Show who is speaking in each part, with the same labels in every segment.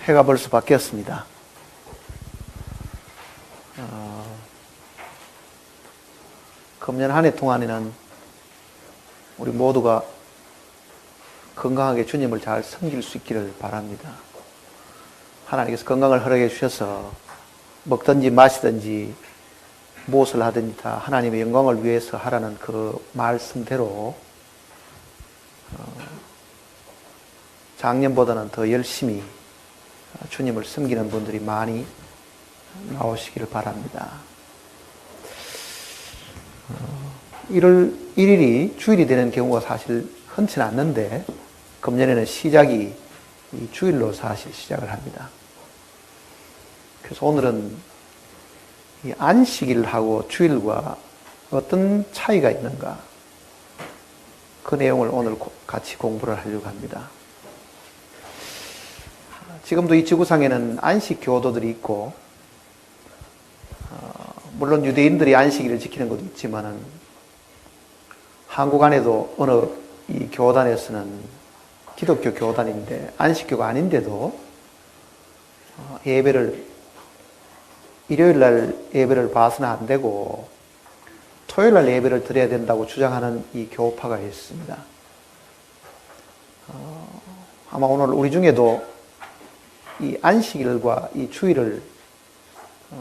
Speaker 1: 해가 벌써 바뀌었습니다. 금년 한 해 동안에는 우리 모두가 건강하게 주님을 잘 섬길 수 있기를 바랍니다. 하나님께서 건강을 허락해 주셔서 먹든지 마시든지 무엇을 하든지 다 하나님의 영광을 위해서 하라는 그 말씀대로 작년보다는 더 열심히 주님을 섬기는 분들이 많이 나오시기를 바랍니다. 1월 1일이 주일이 되는 경우가 사실 흔치는 않는데 금년에는 시작이 이 주일로 사실 시작을 합니다. 그래서 오늘은 이 안식일하고 주일과 어떤 차이가 있는가, 그 내용을 오늘 같이 공부를 하려고 합니다. 지금도 이 지구상에는 안식 교도들이 있고, 물론 유대인들이 안식일을 지키는 것도 있지만은 한국 안에도 어느 이 교단에서는 기독교 교단인데 안식교가 아닌데도 예배를 일요일 날 예배를 봐서는 안 되고 토요일 날 예배를 드려야 된다고 주장하는 이 교파가 있습니다. 아마 오늘 우리 중에도 이 안식일과 이 주일을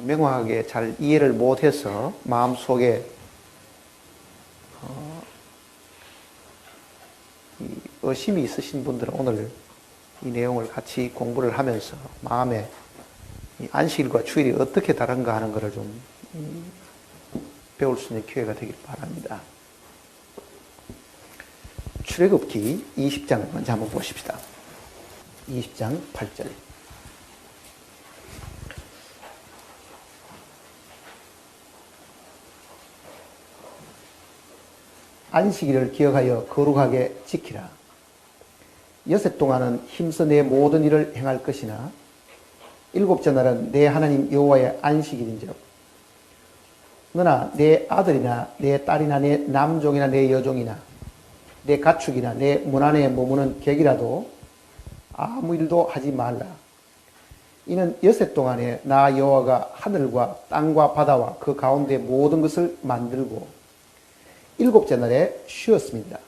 Speaker 1: 명확하게 잘 이해를 못해서 마음속에 이 의심이 있으신 분들은 오늘 이 내용을 같이 공부를 하면서 마음에 이 안식일과 주일이 어떻게 다른가 하는 것을 좀 배울 수 있는 기회가 되길 바랍니다. 출애굽기 20장 먼저 한번 보십시다. 20장 8절. 안식일을 기억하여 거룩하게 지키라. 여섯 동안은 힘써 내 모든 일을 행할 것이나 일곱째 날은 내 하나님 여호와의 안식일인즉 너나 내 아들이나 내 딸이나 내 남종이나 내 여종이나 내 가축이나 내 문 안에 머무는 객이라도 아무 일도 하지 말라. 이는 여섯 동안에 나 여호와가 하늘과 땅과 바다와 그 가운데 모든 것을 만들고 일곱째 날에 쉬었습니다.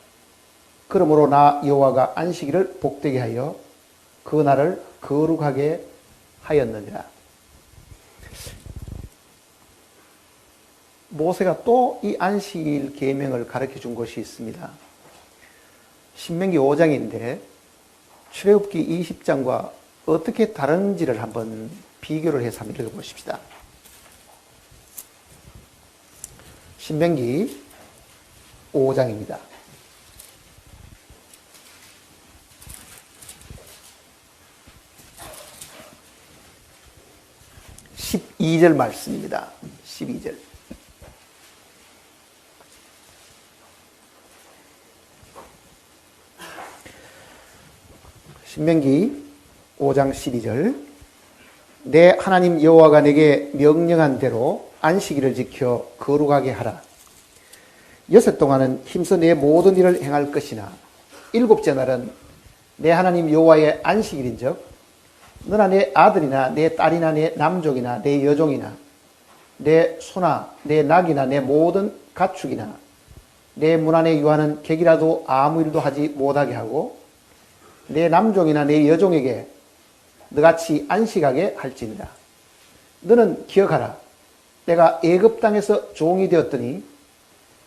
Speaker 1: 그러므로 나 여호와가 안식일을 복되게 하여 그 날을 거룩하게 하였느니라. 모세가 또 이 안식일 계명을 가르쳐 준 것이 있습니다. 신명기 5장인데 출애굽기 20장과 어떻게 다른지를 한번 비교를 해서 한번 읽어보십시다. 신명기 5장입니다. 12절 말씀입니다. 12절. 신명기 5장 12절. 내 하나님 여호와가 내게 명령한 대로 안식일을 지켜 거룩하게 하라. 여섯 동안은 힘써 내 모든 일을 행할 것이나 일곱째 날은 내 하나님 여호와의 안식일인즉 너나 내 아들이나 내 딸이나 내 남종이나 내 여종이나 내 소나 내 낙이나 내 모든 가축이나 내 문 안에 유하는 객이라도 아무 일도 하지 못하게 하고 내 남종이나 내 여종에게 너같이 안식하게 할지니라. 너는 기억하라. 내가 애굽 땅에서 종이 되었더니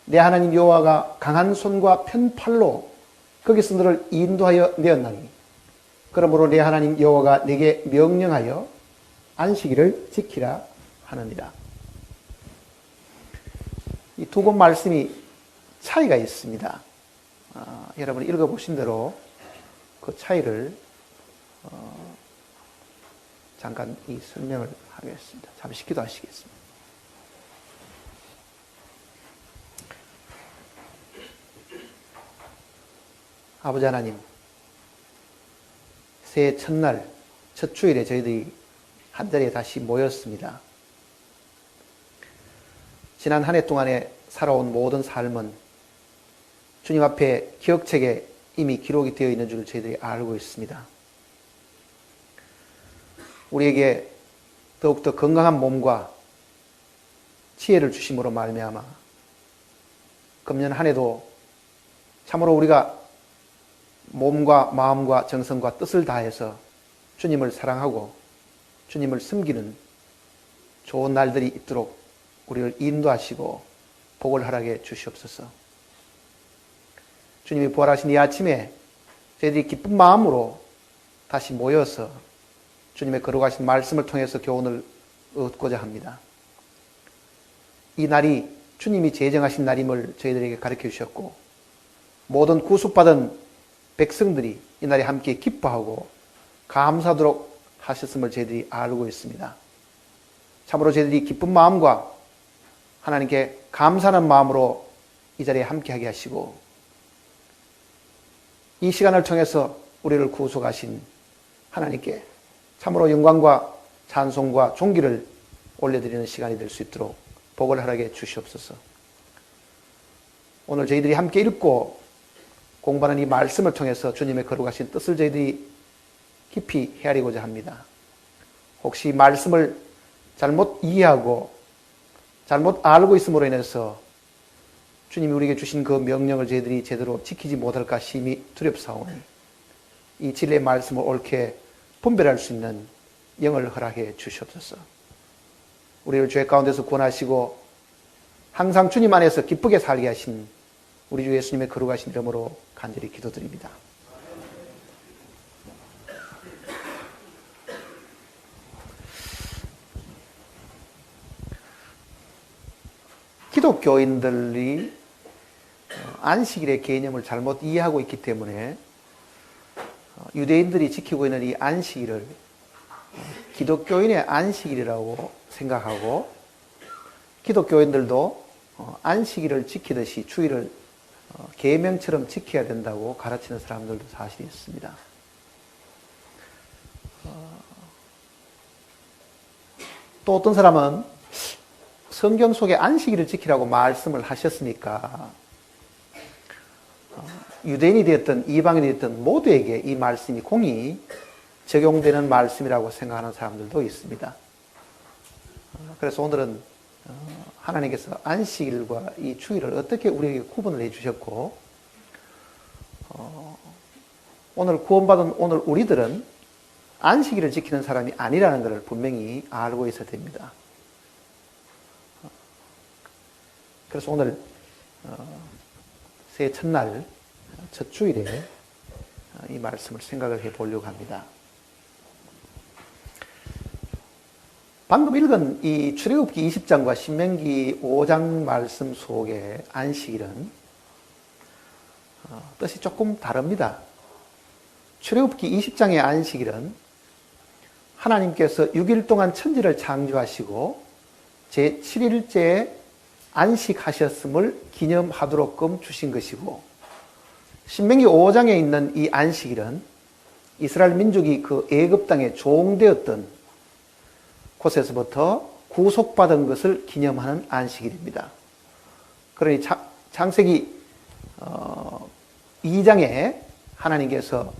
Speaker 1: 내 하나님 여호와가 강한 손과 편팔로 거기서 너를 인도하여 내었나니 그러므로 내 하나님 여호와가 내게 명령하여 안식일을 지키라 하느니라. 이 두 번 말씀이 차이가 있습니다. 여러분 읽어보신 대로 그 차이를 잠깐 이 설명을 하겠습니다. 잠시 기도하시겠습니다. 아버지 하나님, 새해 첫날, 첫 주일에 저희들이 한자리에 다시 모였습니다. 지난 한 해 동안에 살아온 모든 삶은 주님 앞에 기억책에 이미 기록이 되어 있는 줄 저희들이 알고 있습니다. 우리에게 더욱더 건강한 몸과 지혜를 주심으로 말미암아 금년 한 해도 참으로 우리가 몸과 마음과 정성과 뜻을 다해서 주님을 사랑하고 주님을 섬기는 좋은 날들이 있도록 우리를 인도하시고 복을 허락해 주시옵소서. 주님이 부활하신 이 아침에 저희들이 기쁜 마음으로 다시 모여서 주님의 거룩하신 말씀을 통해서 교훈을 얻고자 합니다. 이 날이 주님이 제정하신 날임을 저희들에게 가르쳐 주셨고 모든 구속받은 백성들이 이 날에 함께 기뻐하고 감사하도록 하셨음을 저희들이 알고 있습니다. 참으로 저희들이 기쁜 마음과 하나님께 감사하는 마음으로 이 자리에 함께하게 하시고 이 시간을 통해서 우리를 구속하신 하나님께 참으로 영광과 찬송과 존귀를 올려드리는 시간이 될 수 있도록 복을 허락해 주시옵소서. 오늘 저희들이 함께 읽고 공부하는 이 말씀을 통해서 주님의 거룩하신 뜻을 저희들이 깊이 헤아리고자 합니다. 혹시 말씀을 잘못 이해하고 잘못 알고 있음으로 인해서 주님이 우리에게 주신 그 명령을 저희들이 제대로 지키지 못할까 심히 두렵사오니 이 진리의 말씀을 옳게 분별할 수 있는 영을 허락해 주시옵소서. 우리를 죄 가운데서 구원하시고 항상 주님 안에서 기쁘게 살게 하신 우리 주 예수님의 거룩하신 이름으로 간절히 기도드립니다. 기독교인들이 안식일의 개념을 잘못 이해하고 있기 때문에 유대인들이 지키고 있는 이 안식일을 기독교인의 안식일이라고 생각하고 기독교인들도 안식일을 지키듯이 주일을 계명처럼 지켜야 된다고 가르치는 사람들도 사실이 있습니다. 또 어떤 사람은 성경 속에 안식일을 지키라고 말씀을 하셨으니까 유대인이 되었든 이방인이 되었든 모두에게 이 말씀이 공히 적용되는 말씀이라고 생각하는 사람들도 있습니다. 그래서 오늘은 하나님께서 안식일과 이 주일을 어떻게 우리에게 구분을 해주셨고 오늘 구원받은 오늘 우리들은 안식일을 지키는 사람이 아니라는 것을 분명히 알고 있어야 됩니다. 그래서 오늘 새해 첫날 첫 주일에 이 말씀을 생각을 해보려고 합니다. 방금 읽은 이 출애굽기 20장과 신명기 5장 말씀 속의 안식일은 뜻이 조금 다릅니다. 출애굽기 20장의 안식일은 하나님께서 6일 동안 천지를 창조하시고 제7일째에 안식하셨음을 기념하도록끔 주신 것이고 신명기 5장에 있는 이 안식일은 이스라엘 민족이 그 애굽 땅에 종되었던 곳에서부터 구속받은 것을 기념하는 안식일입니다. 그러니 창세기 2장에 하나님께서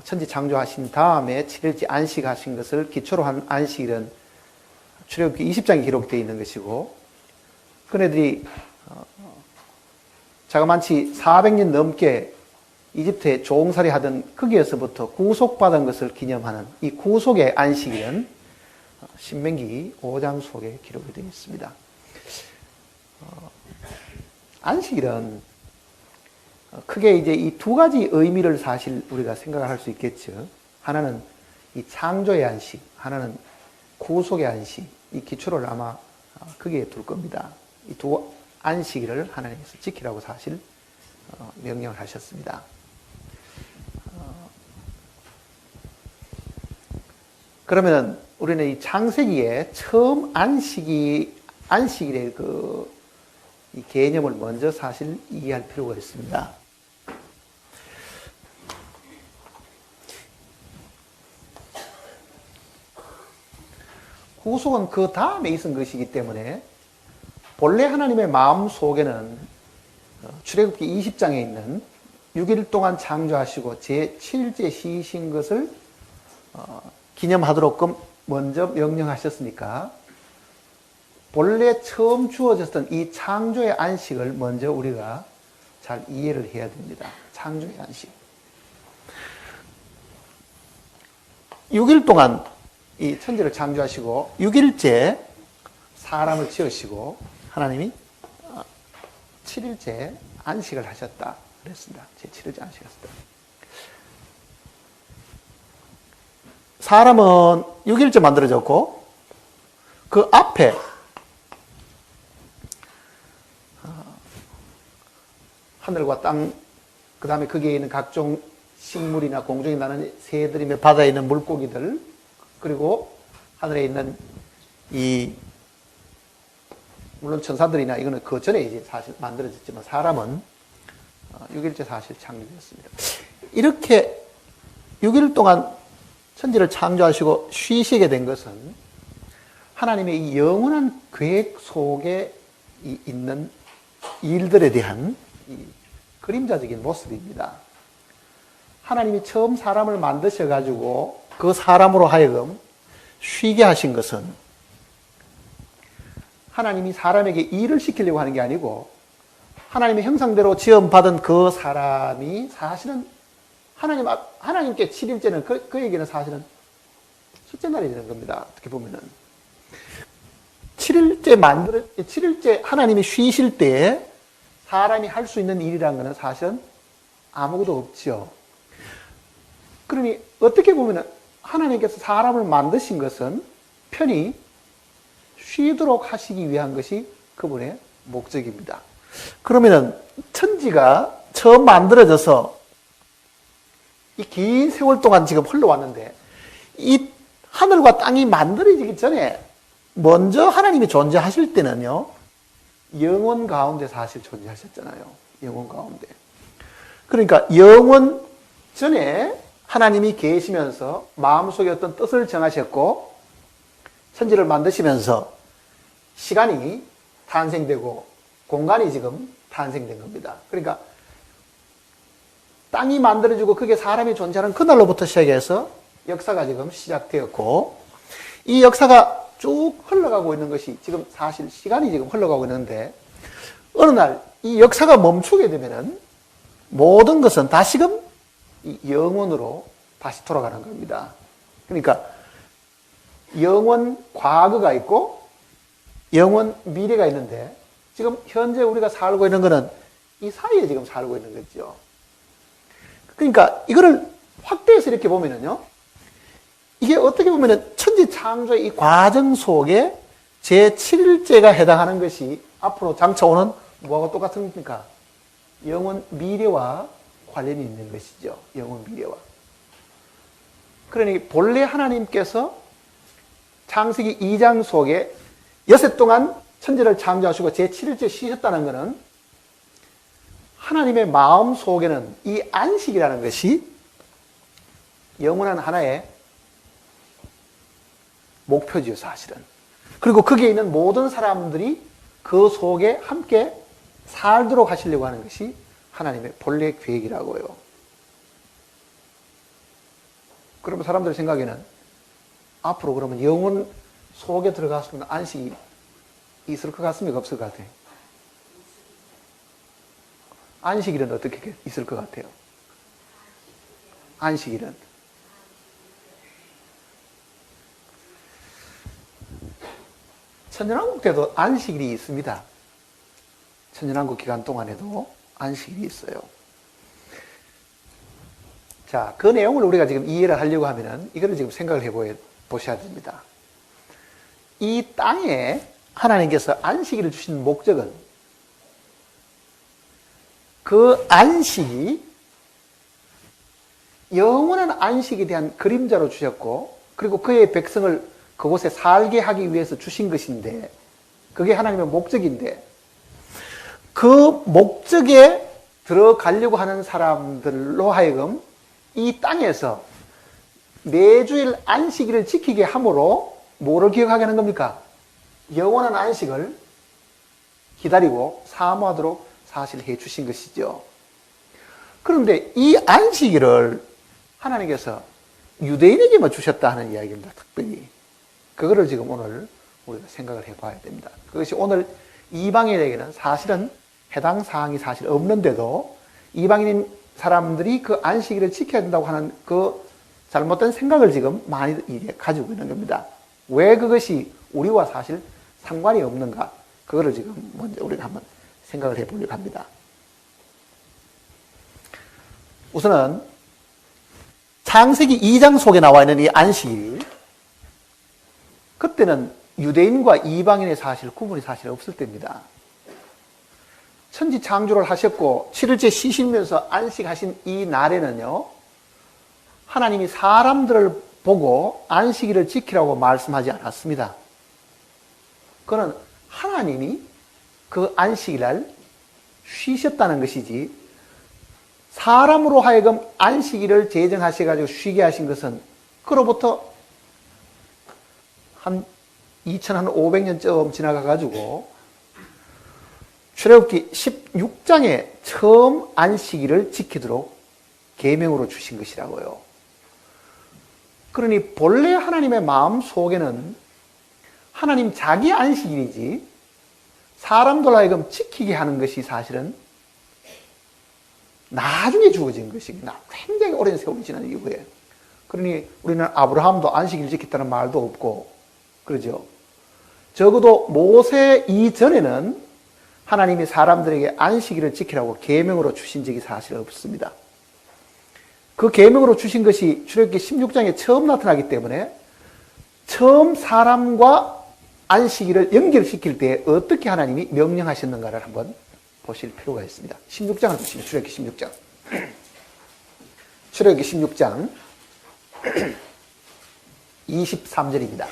Speaker 1: 천지 창조하신 다음에 7일째 안식하신 것을 기초로 한 안식일은 출애굽기 20장에 기록되어 있는 것이고 그네들이 자그만치 400년 넘게 이집트에 종살이 하던 거기에서부터 구속받은 것을 기념하는 이 구속의 안식일은 신명기 5장 속에 기록이 되어 있습니다. 안식일은 크게 이제 이 두 가지 의미를 사실 우리가 생각을 할 수 있겠죠. 하나는 이 창조의 안식, 하나는 구속의 안식, 이 기초를 아마 거기에 둘 겁니다. 이 두 안식일을 하나님께서 지키라고 사실 명령을 하셨습니다. 그러면 우리는 이 창세기에 처음 안식일의 이 개념을 먼저 사실 이해할 필요가 있습니다. 구속은 그 다음에 있은 것이기 때문에 본래 하나님의 마음 속에는 출애굽기 20장에 있는 6일 동안 창조하시고 제7일째 쉬신 것을 기념하도록끔 먼저 명령하셨으니까 본래 처음 주어졌던 이 창조의 안식을 먼저 우리가 잘 이해를 해야 됩니다. 창조의 안식. 6일 동안 이 천지를 창조하시고 6일째 사람을 지으시고 하나님이 7일째 안식을 하셨다 그랬습니다. 제7일째 안식하셨다. 사람은 6일째 만들어졌고 그 앞에 하늘과 땅, 그 다음에 거기에 있는 각종 식물이나 공중에 나는 새들이며 바다에 있는 물고기들, 그리고 하늘에 있는 물론 천사들이나 이거는 그 전에 이제 사실 만들어졌지만 사람은 6일째 사실 창조되었습니다. 이렇게 6일 동안 천지를 창조하시고 쉬시게 된 것은 하나님의 이 영원한 계획 속에 있는 일들에 대한 이 그림자적인 모습입니다. 하나님이 처음 사람을 만드셔가지고 그 사람으로 하여금 쉬게 하신 것은 하나님이 사람에게 일을 시키려고 하는 게 아니고 하나님의 형상대로 지음받은 그 사람이 사실은 하나님께 7일째는 그에게는 사실은 첫째 날이 되는 겁니다. 어떻게 보면은 7일째 하나님이 쉬실 때에 사람이 할 수 있는 일이라는 것은 사실은 아무것도 없죠. 그러니 어떻게 보면 하나님께서 사람을 만드신 것은 편히 쉬도록 하시기 위한 것이 그분의 목적입니다. 그러면은 천지가 처음 만들어져서 이 긴 세월 동안 지금 흘러왔는데 이 하늘과 땅이 만들어지기 전에 먼저 하나님이 존재하실 때는요, 영원 가운데 사실 존재하셨잖아요. 영원 가운데. 그러니까 영원 전에 하나님이 계시면서 마음속에 어떤 뜻을 정하셨고 천지를 만드시면서 시간이 탄생되고 공간이 지금 탄생된 겁니다. 그러니까 땅이 만들어지고 그게 사람이 존재하는 그날로부터 시작해서 역사가 지금 시작되었고 이 역사가 쭉 흘러가고 있는 것이 지금 사실 시간이 지금 흘러가고 있는데 어느 날 이 역사가 멈추게 되면은 모든 것은 다시금 영원으로 다시 돌아가는 겁니다. 그러니까 영원 과거가 있고 영원 미래가 있는데 지금 현재 우리가 살고 있는 것은 이 사이에 지금 살고 있는 거죠. 그러니까 이거를 확대해서 이렇게 보면은요, 이게 어떻게 보면은 천지 창조의 이 과정 속에 제7일째가 해당하는 것이 앞으로 장차 오는 뭐하고 똑같은 겁니까? 영원 미래와 관련이 있는 것이죠. 영원 미래와. 그러니 본래 하나님께서 창세기 2장 속에 여섯 동안 천지를 창조하시고 제7일째 쉬셨다는 것은 하나님의 마음 속에는 이 안식이라는 것이 영원한 하나의 목표지요, 사실은. 그리고 거기에 있는 모든 사람들이 그 속에 함께 살도록 하시려고 하는 것이 하나님의 본래 계획이라고요. 그러면 사람들 생각에는 앞으로 그러면 영원 속에 들어가서 안식이 있을 것 같습니까? 없을 것 같아요? 안식일은 어떻게 있을 것 같아요? 안식일은? 천년왕국 때도 안식일이 있습니다. 천년왕국 기간 동안에도 안식일이 있어요. 자, 그 내용을 우리가 지금 이해를 하려고 하면은 이거를 지금 생각을 해보셔야 됩니다. 이 땅에 하나님께서 안식일을 주신 목적은 그 안식이 영원한 안식에 대한 그림자로 주셨고 그리고 그의 백성을 그곳에 살게 하기 위해서 주신 것인데 그게 하나님의 목적인데 그 목적에 들어가려고 하는 사람들로 하여금 이 땅에서 매주일 안식일을 지키게 함으로 뭐를 기억하게 하는 겁니까? 영원한 안식을 기다리고 사모하도록 사실 해 주신 것이죠. 그런데 이 안식일을 하나님께서 유대인에게만 주셨다 하는 이야기입니다. 특별히. 그거를 지금 오늘 우리가 생각을 해봐야 됩니다. 그것이 오늘 이방인에게는 사실은 해당 사항이 사실 없는데도 이방인인 사람들이 그 안식일을 지켜야 된다고 하는 그 잘못된 생각을 지금 많이 가지고 있는 겁니다. 왜 그것이 우리와 사실 상관이 없는가? 그거를 지금 먼저 우리가 한번 생각을 해보려고 합니다. 우선은 창세기 2장 속에 나와 있는 이 안식일, 그때는 유대인과 이방인의 사실 구분이 사실 없을 때입니다. 천지 창조를 하셨고 7일째 쉬시면서 안식하신 이 날에는요, 하나님이 사람들을 보고 안식일을 지키라고 말씀하지 않았습니다. 그는 하나님이 그 안식일날 쉬셨다는 것이지, 사람으로 하여금 안식일을 제정하셔가지고 쉬게 하신 것은 그로부터 한 2500년쯤 지나가가지고 출애굽기 16장에 처음 안식일을 지키도록 계명으로 주신 것이라고요. 그러니 본래 하나님의 마음 속에는 하나님 자기 안식일이지 사람들 하여금 지키게 하는 것이 사실은 나중에 주어진 것입니다. 굉장히 오랜 세월이 지난 이후에. 그러니 우리는 아브라함도 안식일 지켰다는 말도 없고 그러죠. 적어도 모세 이전에는 하나님이 사람들에게 안식일을 지키라고 계명으로 주신 적이 사실 없습니다. 그 계명으로 주신 것이 출애굽기 16장에 처음 나타나기 때문에 처음 사람과 안식일을 연결시킬 때 어떻게 하나님이 명령하셨는가를 한번 보실 필요가 있습니다. 16장을 보시면 출애굽기 16장. 출애굽기 16장 23절입니다.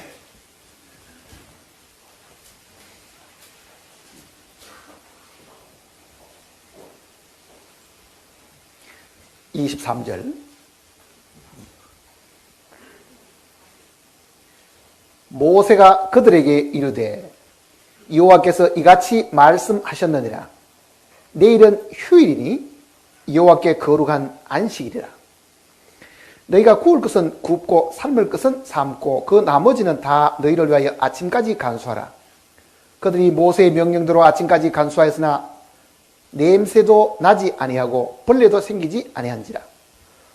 Speaker 1: (23절) 모세가 그들에게 이르되 여호와께서 이같이 말씀하셨느니라. 내일은 휴일이니 여호와께 거룩한 안식일이라. 너희가 구울 것은 굽고 삶을 것은 삶고 그 나머지는 다 너희를 위하여 아침까지 간수하라. 그들이 모세의 명령대로 아침까지 간수하였으나 냄새도 나지 아니하고 벌레도 생기지 아니한지라.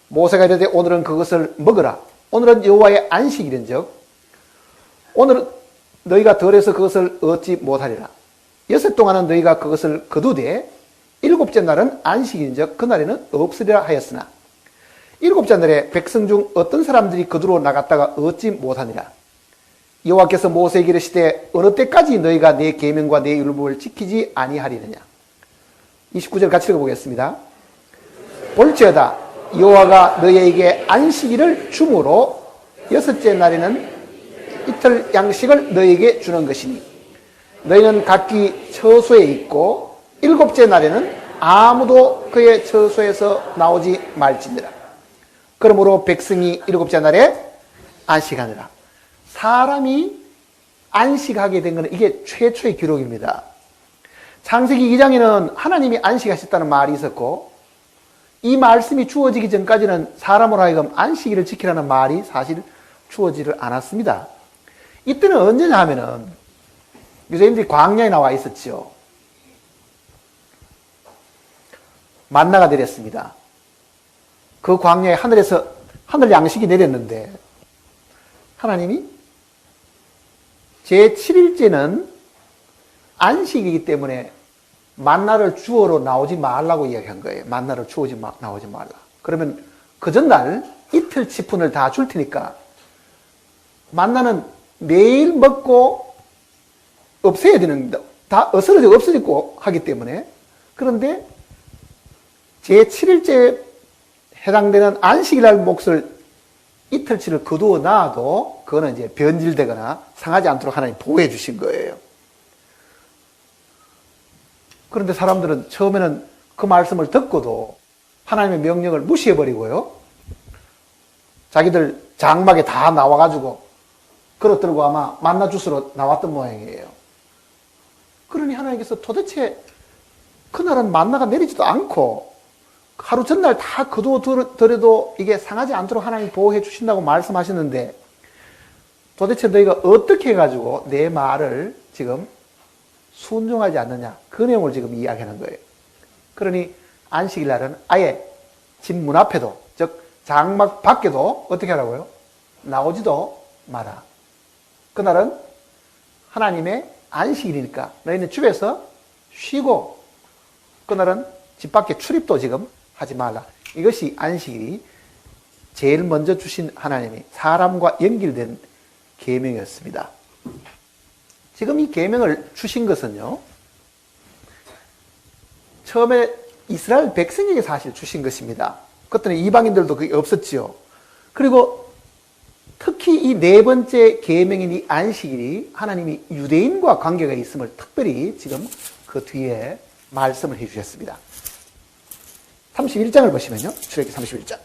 Speaker 1: 모세가 이르되 오늘은 그것을 먹으라. 오늘은 여호와의 안식일인즉 오늘 너희가 덜해서 그것을 얻지 못하리라. 6일 동안은 너희가 그것을 거두되 7째 날은 안식일인즉 그날에는 없으리라 하였으나 7째 날에 백성 중 어떤 사람들이 거두러 나갔다가 얻지 못하니라. 여호와께서 모세에게 이르시되 어느 때까지 너희가 내 계명과 내 율법을 지키지 아니하리느냐. 29절 같이 읽어보겠습니다. 볼지어다 여호와가 너희에게 안식일을 주므로 6째 날에는 이틀 양식을 너희에게 주는 것이니 너희는 각기 처소에 있고 7째 날에는 아무도 그의 처소에서 나오지 말지니라. 그러므로 백성이 7째 날에 안식하니라. 사람이 안식하게 된 것은 이게 최초의 기록입니다. 창세기 2장에는 하나님이 안식하셨다는 말이 있었고 이 말씀이 주어지기 전까지는 사람으로 하여금 안식일을 지키라는 말이 사실 주어지를 않았습니다. 이때는 언제냐 하면은 유대인들이 광야에 나와 있었죠. 만나가 내렸습니다. 그 광야에 하늘에서 하늘 양식이 내렸는데 하나님이 제7일째는 안식이기 때문에 만나를 주어로 나오지 말라고 이야기한 거예요. 만나를 나오지 말라. 그러면 그 전날 이틀 치푼을 다 줄 테니까 만나는 매일 먹고 없애야 되는, 다 어스러져 없어지고 하기 때문에. 그런데 제7일째 해당되는 안식일날 몫을 이틀치를 거두어 놔도 그거는 이제 변질되거나 상하지 않도록 하나님 보호해 주신 거예요. 그런데 사람들은 처음에는 그 말씀을 듣고도 하나님의 명령을 무시해버리고요. 자기들 장막에 다 나와가지고 그릇 들고 아마 만나 주스러 나왔던 모양이에요. 그러니 하나님께서 도대체 그날은 만나가 내리지도 않고 하루 전날 다 거두어 들여도 이게 상하지 않도록 하나님이 보호해 주신다고 말씀하셨는데 도대체 너희가 어떻게 해가지고 내 말을 지금 순종하지 않느냐. 그 내용을 지금 이야기하는 거예요. 그러니 안식일 날은 아예 집 문 앞에도, 즉 장막 밖에도 어떻게 하라고요? 나오지도 마라. 그날은 하나님의 안식일이니까 너희는 집에서 쉬고 그날은 집 밖에 출입도 지금 하지 말라. 이것이 안식일이 제일 먼저 주신 하나님이 사람과 연결된 계명이었습니다. 지금 이 계명을 주신 것은요, 처음에 이스라엘 백성에게 사실 주신 것입니다. 그때는 이방인들도 그게 없었지요. 그리고 특히 이 네 번째 계명인 이 안식일이 하나님이 유대인과 관계가 있음을 특별히 지금 그 뒤에 말씀을 해 주셨습니다. 31장을 보시면요. 출애굽기 31장.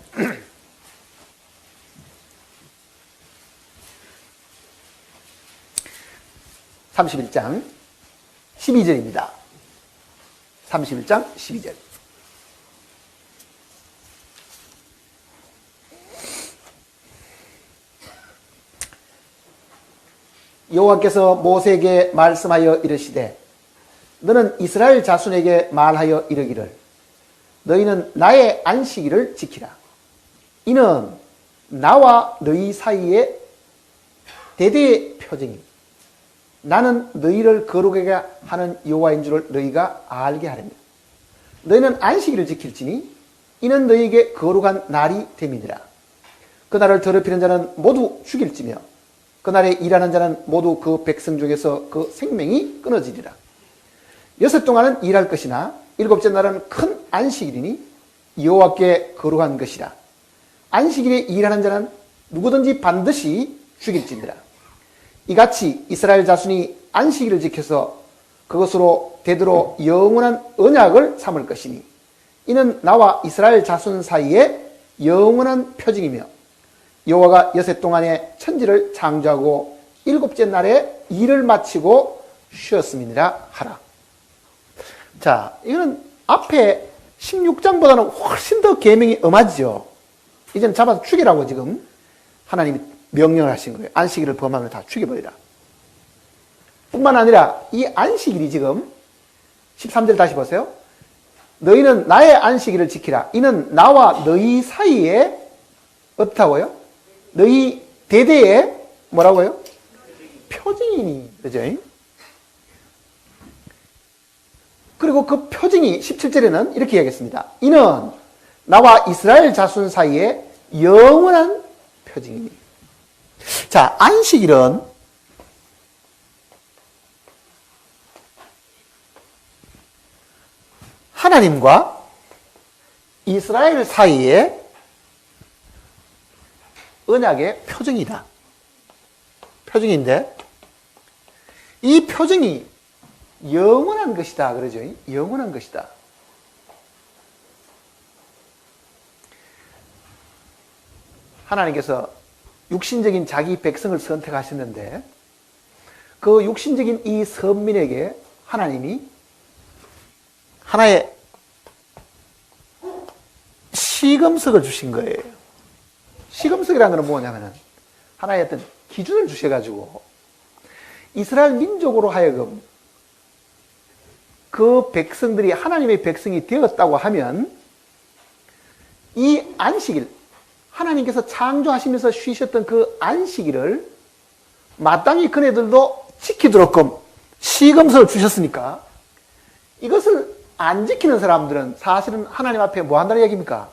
Speaker 1: 31장 12절입니다. 31장 12절. 여호와께서 모세에게 말씀하여 이르시되 너는 이스라엘 자손에게 말하여 이르기를 너희는 나의 안식일을 지키라. 이는 나와 너희 사이에 대대의 표징임. 나는 너희를 거룩하게 하는 여호와인 줄을 너희가 알게 하렵니다. 너희는 안식일을 지킬지니 이는 너희에게 거룩한 날이 됨이니라. 그날을 더럽히는 자는 모두 죽일지며 그날에 일하는 자는 모두 그 백성 중에서 그 생명이 끊어지리라. 6 동안은 일할 것이나 7째 날은 큰 안식일이니 여호와께 거룩한 것이라. 안식일에 일하는 자는 누구든지 반드시 죽일지니라. 이같이 이스라엘 자손이 안식일을 지켜서 그것으로 대대로 영원한 언약을 삼을 것이니 이는 나와 이스라엘 자손 사이에 영원한 표징이며 여호와가 6해 동안에 천지를 창조하고 7째 날에 일을 마치고 쉬었음이니라 하라. 자, 이거는 앞에 16장보다는 훨씬 더 계명이 엄하죠. 이제는 잡아서 죽이라고 지금 하나님이 명령을 하신 거예요. 안식일을 범하면 다 죽여버리라. 뿐만 아니라 이 안식일이 지금 13절 다시 보세요. 너희는 나의 안식일을 지키라. 이는 나와 너희 사이에 어떻다고요? 너희 대대에 뭐라고요? 표징이니. 그죠? 그리고 그 표징이 17절에는 이렇게 이야기했습니다. 이는 나와 이스라엘 자손 사이에 영원한 표징이니. 자, 안식일은 하나님과 이스라엘 사이에 언약의 표징이다. 표징인데 이 표징이 영원한 것이다. 그러죠? 영원한 것이다. 하나님께서 육신적인 자기 백성을 선택하셨는데 그 육신적인 이 선민에게 하나님이 하나의 시금석을 주신 거예요. 시금석이라는 것은 뭐냐면은 하나의 어떤 기준을 주셔가지고 이스라엘 민족으로 하여금 그 백성들이 하나님의 백성이 되었다고 하면 이 안식일, 하나님께서 창조하시면서 쉬셨던 그 안식일을 마땅히 그네들도 지키도록끔 시금석을 주셨으니까 이것을 안 지키는 사람들은 사실은 하나님 앞에 뭐 한다는 얘기입니까?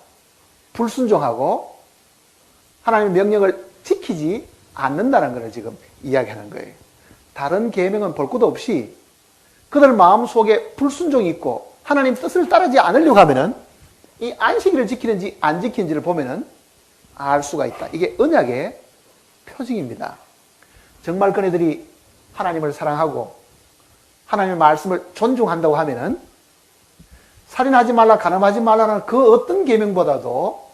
Speaker 1: 불순종하고 하나님의 명령을 지키지 않는다는 것을 지금 이야기하는 거예요. 다른 계명은 볼 것도 없이 그들 마음속에 불순종이 있고 하나님 뜻을 따르지 않으려고 하면은 이 안식일을 지키는지 안 지키는지를 보면은 알 수가 있다. 이게 언약의 표징입니다. 정말 그네들이 하나님을 사랑하고 하나님의 말씀을 존중한다고 하면은 살인하지 말라, 간음하지 말라는 그 어떤 계명보다도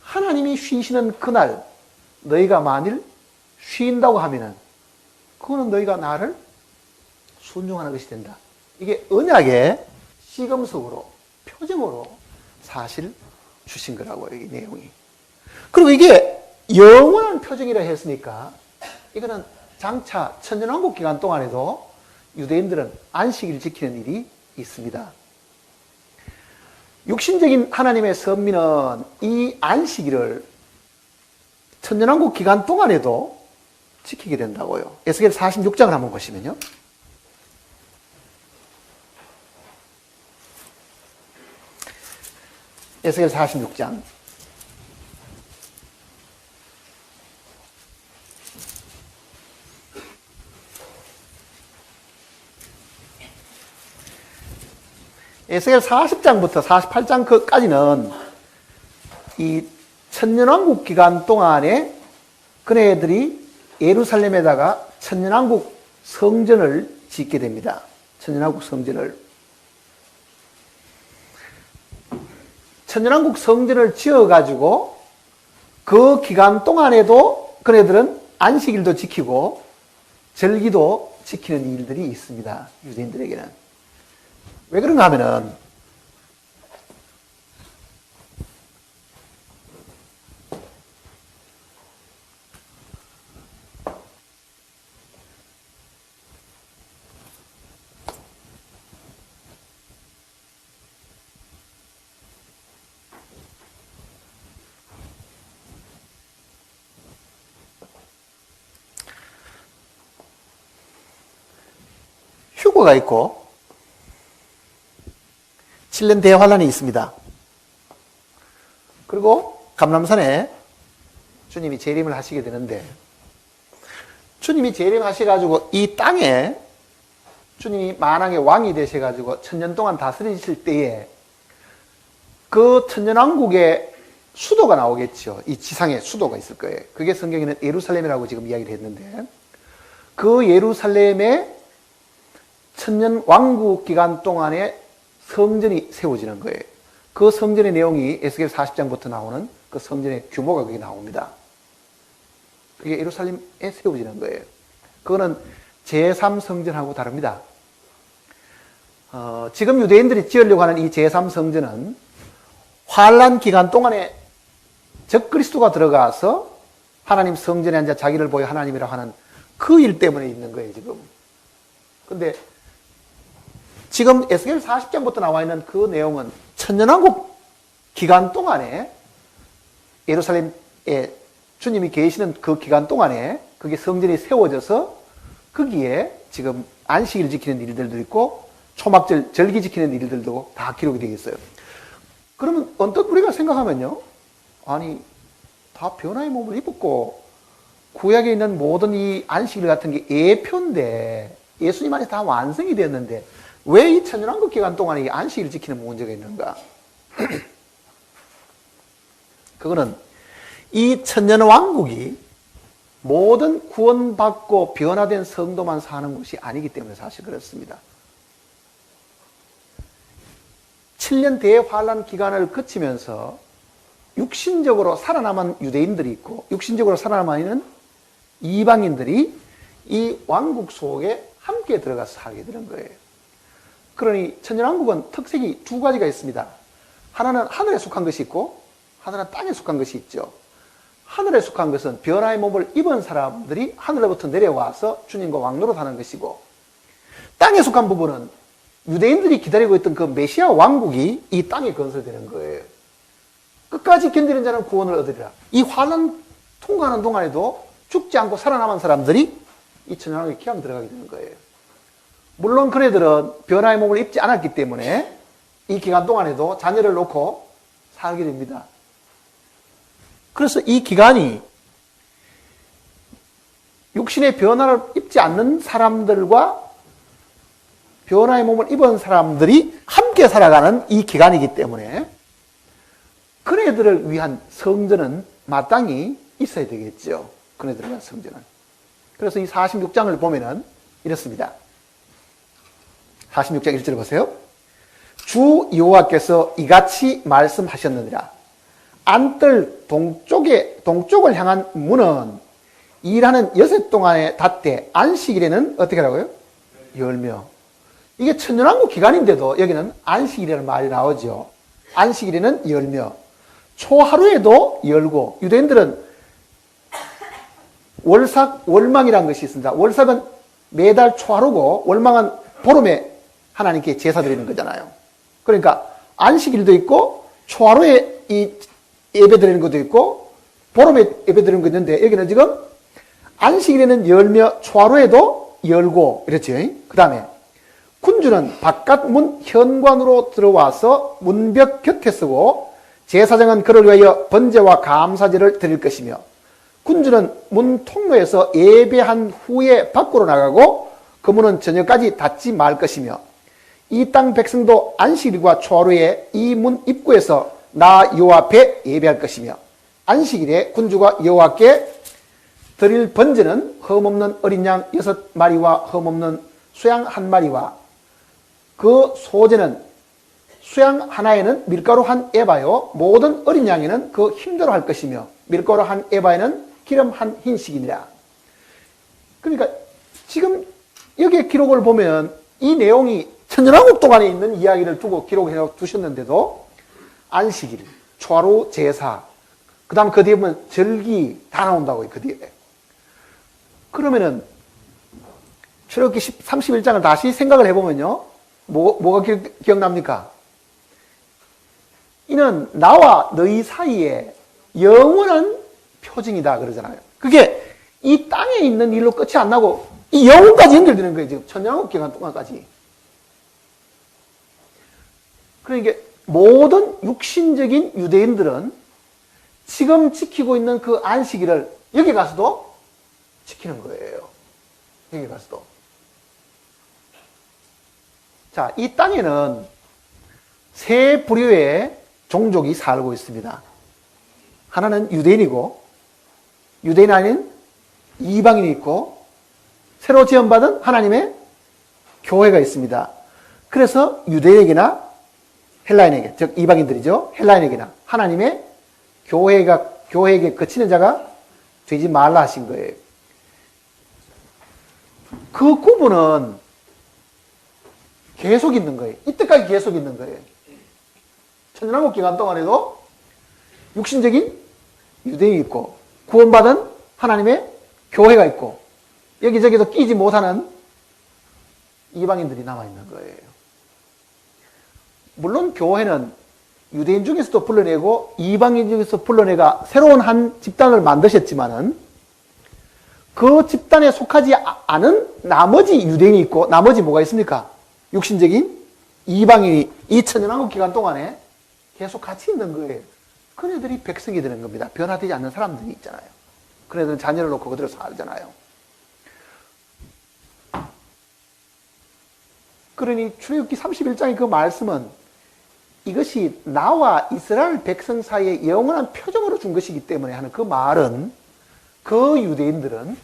Speaker 1: 하나님이 쉬시는 그날 너희가 만일 쉰다고 하면은 그거는 너희가 나를 순종하는 것이 된다. 이게 언약의 시금석으로 표징으로 사실 주신 거라고요. 이 내용이. 그리고 이게 영원한 표징이라 했으니까 이거는 장차 천년왕국 기간 동안에도 유대인들은 안식일을 지키는 일이 있습니다. 육신적인 하나님의 선민은 이 안식일을 천년왕국 기간 동안에도 지키게 된다고요. 에스겔 46장을 한번 보시면요. 에스겔 46장. 에스겔 40장부터 48장까지는 이 천년왕국 기간 동안에 그네들이 예루살렘에다가 천년왕국 성전을 짓게 됩니다. 천년왕국 성전을. 천년왕국 성전을 지어가지고 그 기간 동안에도 그네들은 안식일도 지키고 절기도 지키는 일들이 있습니다. 유대인들에게는. 왜 그런가 하면은 휴거가 있고 7년 대환란이 있습니다. 그리고 감람산에 주님이 재림을 하시게 되는데 주님이 재림하셔가지고 이 땅에 주님이 만왕의 왕이 되셔가지고 천년 동안 다스리실 때에 그 천년왕국의 수도가 나오겠죠. 이 지상에 수도가 있을 거예요. 그게 성경에는 예루살렘이라고 지금 이야기를 했는데 그 예루살렘의 천년왕국 기간 동안에 성전이 세워지는 거예요. 그 성전의 내용이 에스겔 40장부터 나오는 그 성전의 규모가 거기 나옵니다. 그게 예루살렘에 세워지는 거예요. 그거는 제3성전하고 다릅니다. 지금 유대인들이 지으려고 하는 이 제3성전은 환란 기간 동안에 적그리스도가 들어가서 하나님 성전에 앉아 자기를 보여 하나님이라 하는 그 일 때문에 있는 거예요, 지금. 근데 지금 에스겔 40장부터 나와 있는 그 내용은 천년왕국 기간 동안에 예루살렘에 주님이 계시는 그 기간 동안에 그게 성전이 세워져서 거기에 지금 안식일 지키는 일들도 있고 초막절 절기 지키는 일들도 다 기록이 되어 있어요. 그러면 언뜻 우리가 생각하면요, 아니 다 변화의 몸을 입었고 구약에 있는 모든 이 안식일 같은 게 예표인데 예수님 안에 다 완성이 됐는데 왜 이 천년왕국 기간 동안에 이 안식일을 지키는 문제가 있는가? 그거는 이 천년왕국이 모든 구원받고 변화된 성도만 사는 곳이 아니기 때문에 사실 그렇습니다. 7년 대환란 기간을 거치면서 육신적으로 살아남은 유대인들이 있고 육신적으로 살아남아 있는 이방인들이 이 왕국 속에 함께 들어가서 살게 되는 거예요. 그러니 천년왕국은 특색이 두 가지가 있습니다. 하나는 하늘에 속한 것이 있고 하나는 땅에 속한 것이 있죠. 하늘에 속한 것은 변화의 몸을 입은 사람들이 하늘로부터 내려와서 주님과 왕노릇하는 것이고 땅에 속한 부분은 유대인들이 기다리고 있던 그 메시아 왕국이 이 땅에 건설되는 거예요. 끝까지 견디는 자는 구원을 얻으리라. 이 환난 통과하는 동안에도 죽지 않고 살아남은 사람들이 이 천년왕국의 기간에 들어가게 되는 거예요. 물론 그네들은 변화의 몸을 입지 않았기 때문에 이 기간 동안에도 자녀를 놓고 살게 됩니다. 그래서 이 기간이 육신의 변화를 입지 않는 사람들과 변화의 몸을 입은 사람들이 함께 살아가는 이 기간이기 때문에 그네들을 위한 성전은 마땅히 있어야 되겠죠. 그네들을 위한 성전은. 그래서 이 46장을 보면은 이렇습니다. 46장 1절 보세요. 주 여호와께서 이같이 말씀하셨느니라. 안뜰 동쪽을 향한 문은 일하는 여섯 동안에 닫되 안식일에는 어떻게 하라고요? 열며. 이게 천년왕국 기간인데도 여기는 안식일이라는 말이 나오죠. 안식일에는 열며 초하루에도 열고 유대인들은 월삭, 월망이라는 것이 있습니다. 월삭은 매달 초하루고 월망은 보름에 하나님께 제사 드리는 거잖아요. 그러니까 안식일도 있고 초하루에 이 예배 드리는 것도 있고 보름에 예배 드리는 것도 있는데 여기는 지금 안식일에는 열며 초하루에도 열고 이렇죠. 그 다음에 군주는 바깥 문 현관으로 들어와서 문벽 곁에 서고 제사장은 그를 위하여 번제와 감사제를 드릴 것이며 군주는 문 통로에서 예배한 후에 밖으로 나가고 그 문은 저녁까지 닫지 말 것이며 이 땅 백성도 안식일과 초하루에 이 문 입구에서 나 여호와 앞에 예배할 것이며 안식일에 군주가 여호와께 드릴 번제는 흠없는 어린 양 6마리와 흠없는 수양 1마리와 그 소제는 수양 하나에는 밀가루 1에바요 모든 어린 양에는 그 힘대로 할 것이며 밀가루 1에바에는 기름 1흰씩이니라. 그러니까 지금 여기에 기록을 보면 이 내용이 천년왕국 동안에 있는 이야기를 두고 기록해 두셨는데도 안식일, 초하루 제사, 그 다음 그 뒤에 보면 절기 다 나온다고요. 그 뒤에. 그러면은 출애굽기 31장을 다시 생각을 해보면요. 뭐가 기억납니까? 이는 나와 너희 사이에 영원한 표징이다 그러잖아요. 그게 이 땅에 있는 일로 끝이 안 나고 이 영혼까지 연결되는 거예요. 지금 천년왕국 기간 동안까지. 그러니까 모든 육신적인 유대인들은 지금 지키고 있는 그 안식일을 여기 가서도 지키는 거예요. 여기 가서도. 자, 이 땅에는 세 부류의 종족이 살고 있습니다. 하나는 유대인이고, 유대인 아닌 이방인이 있고, 새로 지원받은 하나님의 교회가 있습니다. 그래서 유대인에게나 헬라인에게, 즉 이방인들이죠. 헬라인에게나 하나님의 교회에게 그치는 자가 되지 말라 하신 거예요. 그 구분은 계속 있는 거예요. 이때까지 계속 있는 거예요. 천년왕국 기간 동안에도 육신적인 유대인이 있고 구원받은 하나님의 교회가 있고 여기저기도 끼지 못하는 이방인들이 남아있는 거예요. 물론 교회는 유대인 중에서도 불러내고 이방인 중에서 불러내가 새로운 한 집단을 만드셨지만은 그 집단에 속하지 않은 나머지 유대인이 있고 나머지 뭐가 있습니까? 육신적인 이방인이 2000년왕국 기간 동안에 계속 같이 있는 거예요. 그네들이 백성이 되는 겁니다. 변화되지 않는 사람들이 있잖아요. 그네들은 자녀를 놓고 그대로 살잖아요. 그러니 출애굽기 31장의 그 말씀은 이것이 나와 이스라엘 백성 사이에 영원한 표정으로 준 것이기 때문에 하는 그 말은 그 유대인들은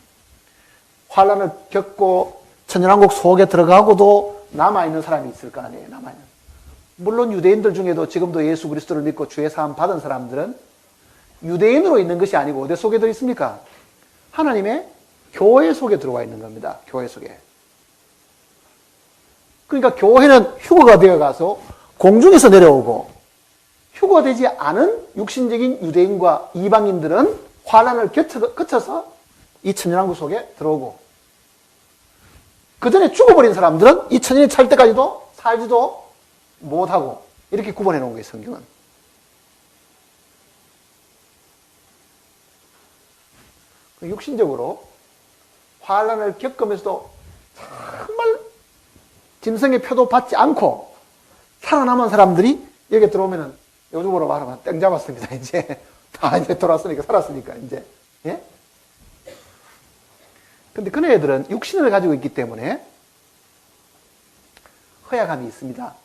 Speaker 1: 환란을 겪고 천년왕국 속에 들어가고도 남아있는 사람이 있을 거 아니에요. 남아있는. 물론 유대인들 중에도 지금도 예수 그리스도를 믿고 주의 사함 받은 사람들은 유대인으로 있는 것이 아니고 어디 속에 들어 있습니까? 하나님의 교회 속에 들어와 있는 겁니다. 교회 속에. 그러니까 교회는 휴거가 되어가서 공중에서 내려오고 휴거가 되지 않은 육신적인 유대인과 이방인들은 환란을 거쳐서 이 천년왕국 속에 들어오고 그 전에 죽어버린 사람들은 이 천년이 찰 때까지도 살지도 못하고 이렇게 구분해 놓은 거예요. 성경은. 육신적으로 환란을 겪으면서도 정말 짐승의 표도 받지 않고 살아남은 사람들이 여기 들어오면은 요즘으로 말하면 땡 잡았습니다. 이제 다 이제 돌아왔으니까 살았으니까 이제. 예? 근데 그네들은 육신을 가지고 있기 때문에 허약함이 있습니다.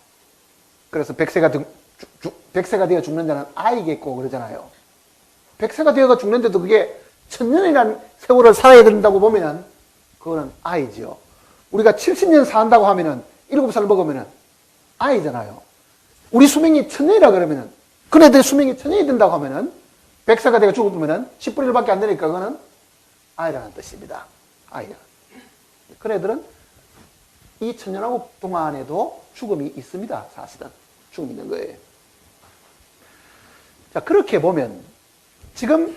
Speaker 1: 그래서 백세가 되어 죽는 자는 아이겠고 그러잖아요. 백세가 되어가 죽는데도 그게 천년이라는 세월을 살아야 된다고 보면은 그거는 아이지요. 우리가 70년 산다고 하면은 7살 먹으면은 아이잖아요. 우리 수명이 1000년이라 그러면은 그네들 수명이 1000년이 된다고 하면은 백세가 되어 죽으면은 10분의 1밖에 안 되니까 그거는 아이라는 뜻입니다. 아이야. 그네들은 이 천년왕국 동안에도 죽음이 있습니다. 사실은. 죽음이 있는 거예요. 자, 그렇게 보면 지금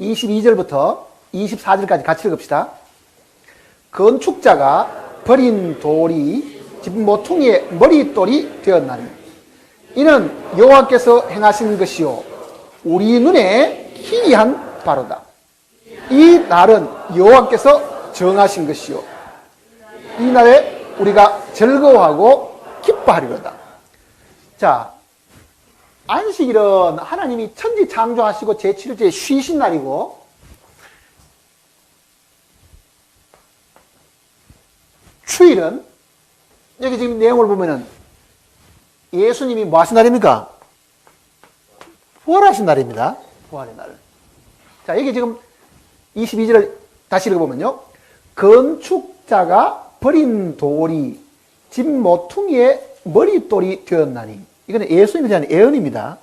Speaker 1: 22절부터 24절까지 같이 읽읍시다. 건축자가 버린 돌이 집 모퉁이의 머릿돌이 되었나니 이는 여호와께서 행하신 것이요 우리 눈에 희미한 바로다. 이 날은 여호와께서 정하신 것이요 이 날에 우리가 즐거워하고 기뻐하리로다. 자, 안식일은 하나님이 천지 창조하시고 제7일째 쉬신 날이고, 주일은 여기 지금 내용을 보면은 예수님이 뭐 하신 날입니까? 부활하신 날입니다. 부활의 날. 자, 여기 지금 22절을 다시 읽어보면요. 건축자가 버린 돌이 집 모퉁이의 머릿돌이 되었나니. 이거는 예수님에 대한 예언입니다.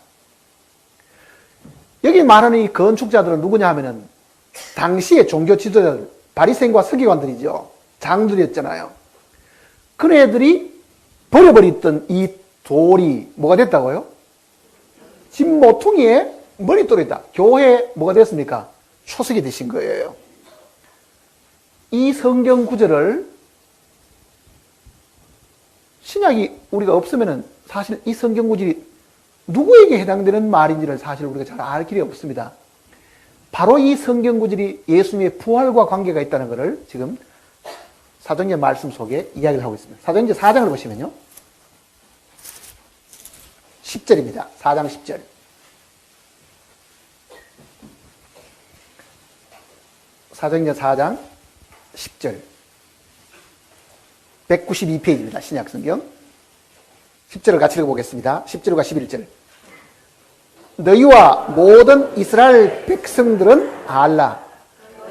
Speaker 1: 여기 말하는 이 건축자들은 누구냐 하면은 당시의 종교 지도자들, 바리새인과 서기관들이죠. 장들이었잖아요. 그런 애들이 버려버렸던 이 돌이 뭐가 됐다고요? 집 모퉁이의 머릿돌이다. 교회에 뭐가 됐습니까? 초석이 되신 거예요. 이 성경 구절을 신약이 우리가 없으면은 사실 이 성경 구절이 누구에게 해당되는 말인지를 사실 우리가 잘 알 길이 없습니다. 바로 이 성경 구절이 예수님의 부활과 관계가 있다는 것을 지금 사도행전 말씀 속에 이야기를 하고 있습니다. 사도행전 4장을 보시면요. 10절입니다. 4장 10절. 사도행전 4장 10절. 192페이지입니다. 신약성경. 10절을 같이 읽어보겠습니다. 10절과 11절. 너희와 모든 이스라엘 백성들은 알라.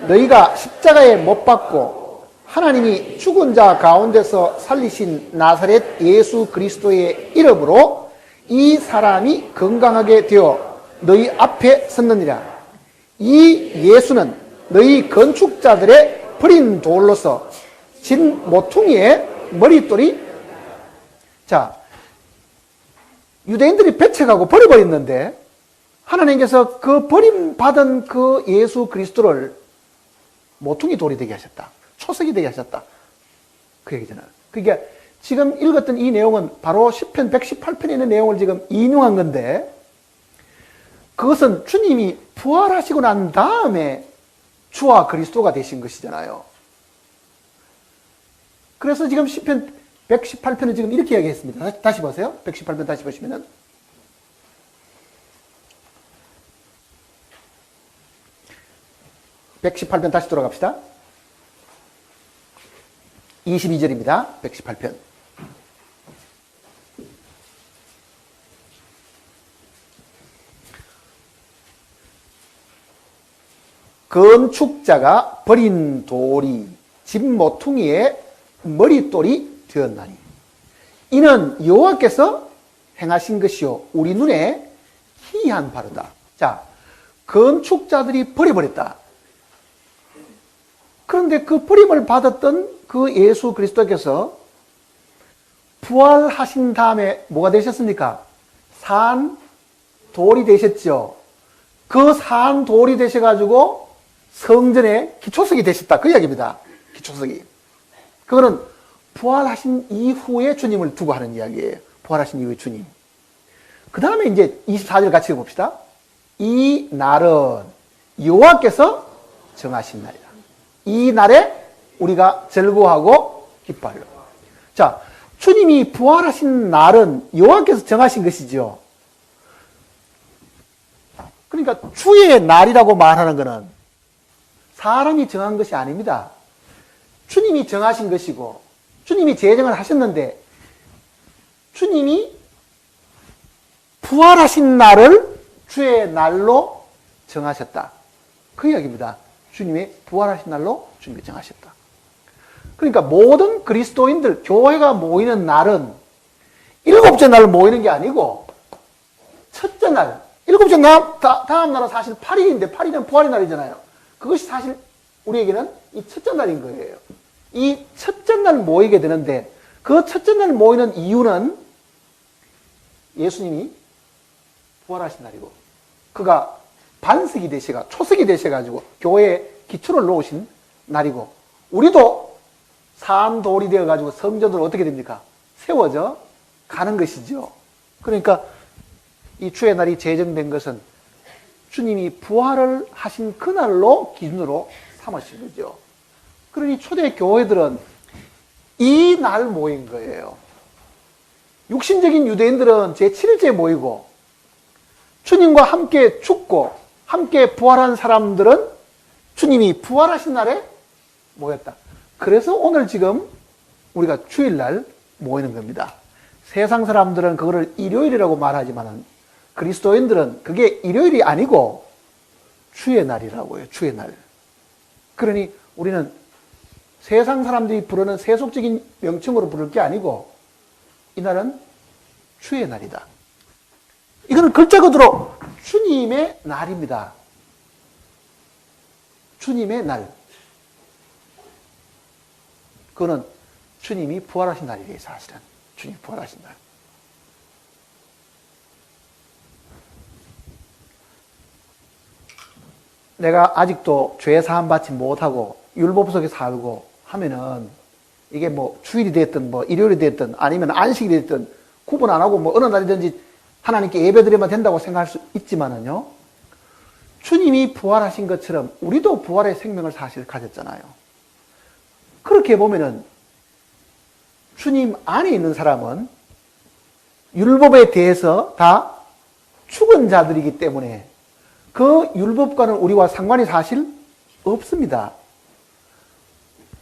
Speaker 1: 너희가 십자가에 못 박고 하나님이 죽은 자 가운데서 살리신 나사렛 예수 그리스도의 이름으로 이 사람이 건강하게 되어 너희 앞에 섰느니라. 이 예수는 너희 건축자들의 버린 돌로서 진 모퉁이의 머릿돌이. 자, 유대인들이 배척하고 버려버렸는데 하나님께서 그 버림받은 그 예수 그리스도를 모퉁이 돌이 되게 하셨다. 초석이 되게 하셨다. 그 얘기잖아요. 그러니까 지금 읽었던 이 내용은 바로 시편 118편에 있는 내용을 지금 인용한 건데, 그것은 주님이 부활하시고 난 다음에 주와 그리스도가 되신 것이잖아요. 그래서 지금 시편 118편은 지금 이렇게 이야기했습니다. 다시 보세요. 118편 다시 보시면은 118편 다시 돌아갑시다. 22절입니다. 118편. 건축자가 버린 돌이 집 모퉁이의 머릿돌이 되었나니 이는 여호와께서 행하신 것이요 우리 눈에 희한 바로다. 자, 건축자들이 버려버렸다. 그런데 그 버림을 받았던 그 예수 그리스도께서 부활하신 다음에 뭐가 되셨습니까? 산 돌이 되셨죠. 그 산 돌이 되셔가지고 성전의 기초석이 되셨다. 그 이야기입니다. 기초석이. 그거는 부활하신 이후에 주님을 두고 하는 이야기예요. 부활하신 이후에 주님. 그 다음에 이제 24절 같이 봅시다. 이 날은 여호와께서 정하신 날이다. 이 날에 우리가 즐거워하고 기뻐하려. 자, 주님이 부활하신 날은 여호와께서 정하신 것이죠. 그러니까 주의 날이라고 말하는 것은 사람이 정한 것이 아닙니다. 주님이 정하신 것이고 주님이 제정을 하셨는데 주님이 부활하신 날을 주의 날로 정하셨다. 그 이야기입니다. 주님이 부활하신 날로 주님이 정하셨다. 그러니까 모든 그리스도인들, 교회가 모이는 날은 일곱째 날 모이는 게 아니고 첫째 날, 일곱째 날, 다음 날은 사실 8일인데 8일은 부활의 날이잖아요. 그것이 사실 우리에게는 이 첫째 날인 거예요. 이 첫째 날 모이게 되는데 그 첫째 날 모이는 이유는 예수님이 부활하신 날이고 그가 반석이 되셔가 초석이 되셔가지고 교회에 기초를 놓으신 날이고, 우리도 산돌이 되어가지고 성전으로 어떻게 됩니까? 세워져 가는 것이죠. 그러니까 이 주의 날이 제정된 것은 주님이 부활을 하신 그날로 기준으로 삼으신 거죠. 그러니 초대 교회들은 이 날 모인 거예요. 육신적인 유대인들은 제7일째 모이고, 주님과 함께 죽고 함께 부활한 사람들은 주님이 부활하신 날에 모였다. 그래서 오늘 지금 우리가 주일날 모이는 겁니다. 세상 사람들은 그거를 일요일이라고 말하지만 그리스도인들은 그게 일요일이 아니고 주의 날이라고 해요. 주의 날. 그러니 우리는 세상 사람들이 부르는 세속적인 명칭으로 부를 게 아니고 이날은 주의 날이다. 이거는 글자 그대로 주님의 날입니다. 주님의 날. 그거는 주님이 부활하신 날이에요, 사실은. 주님이 부활하신 날. 내가 아직도 죄 사함 받지 못하고 율법 속에 살고 하면은 이게 뭐 주일이 됐든 뭐 일요일이 됐든 아니면 안식이 됐든 구분 안 하고 뭐 어느 날이든지 하나님께 예배드리면 된다고 생각할 수 있지만은요, 주님이 부활하신 것처럼 우리도 부활의 생명을 사실 가졌잖아요. 그렇게 보면은 주님 안에 있는 사람은 율법에 대해서 다 죽은 자들이기 때문에 그 율법과는 우리와 상관이 사실 없습니다.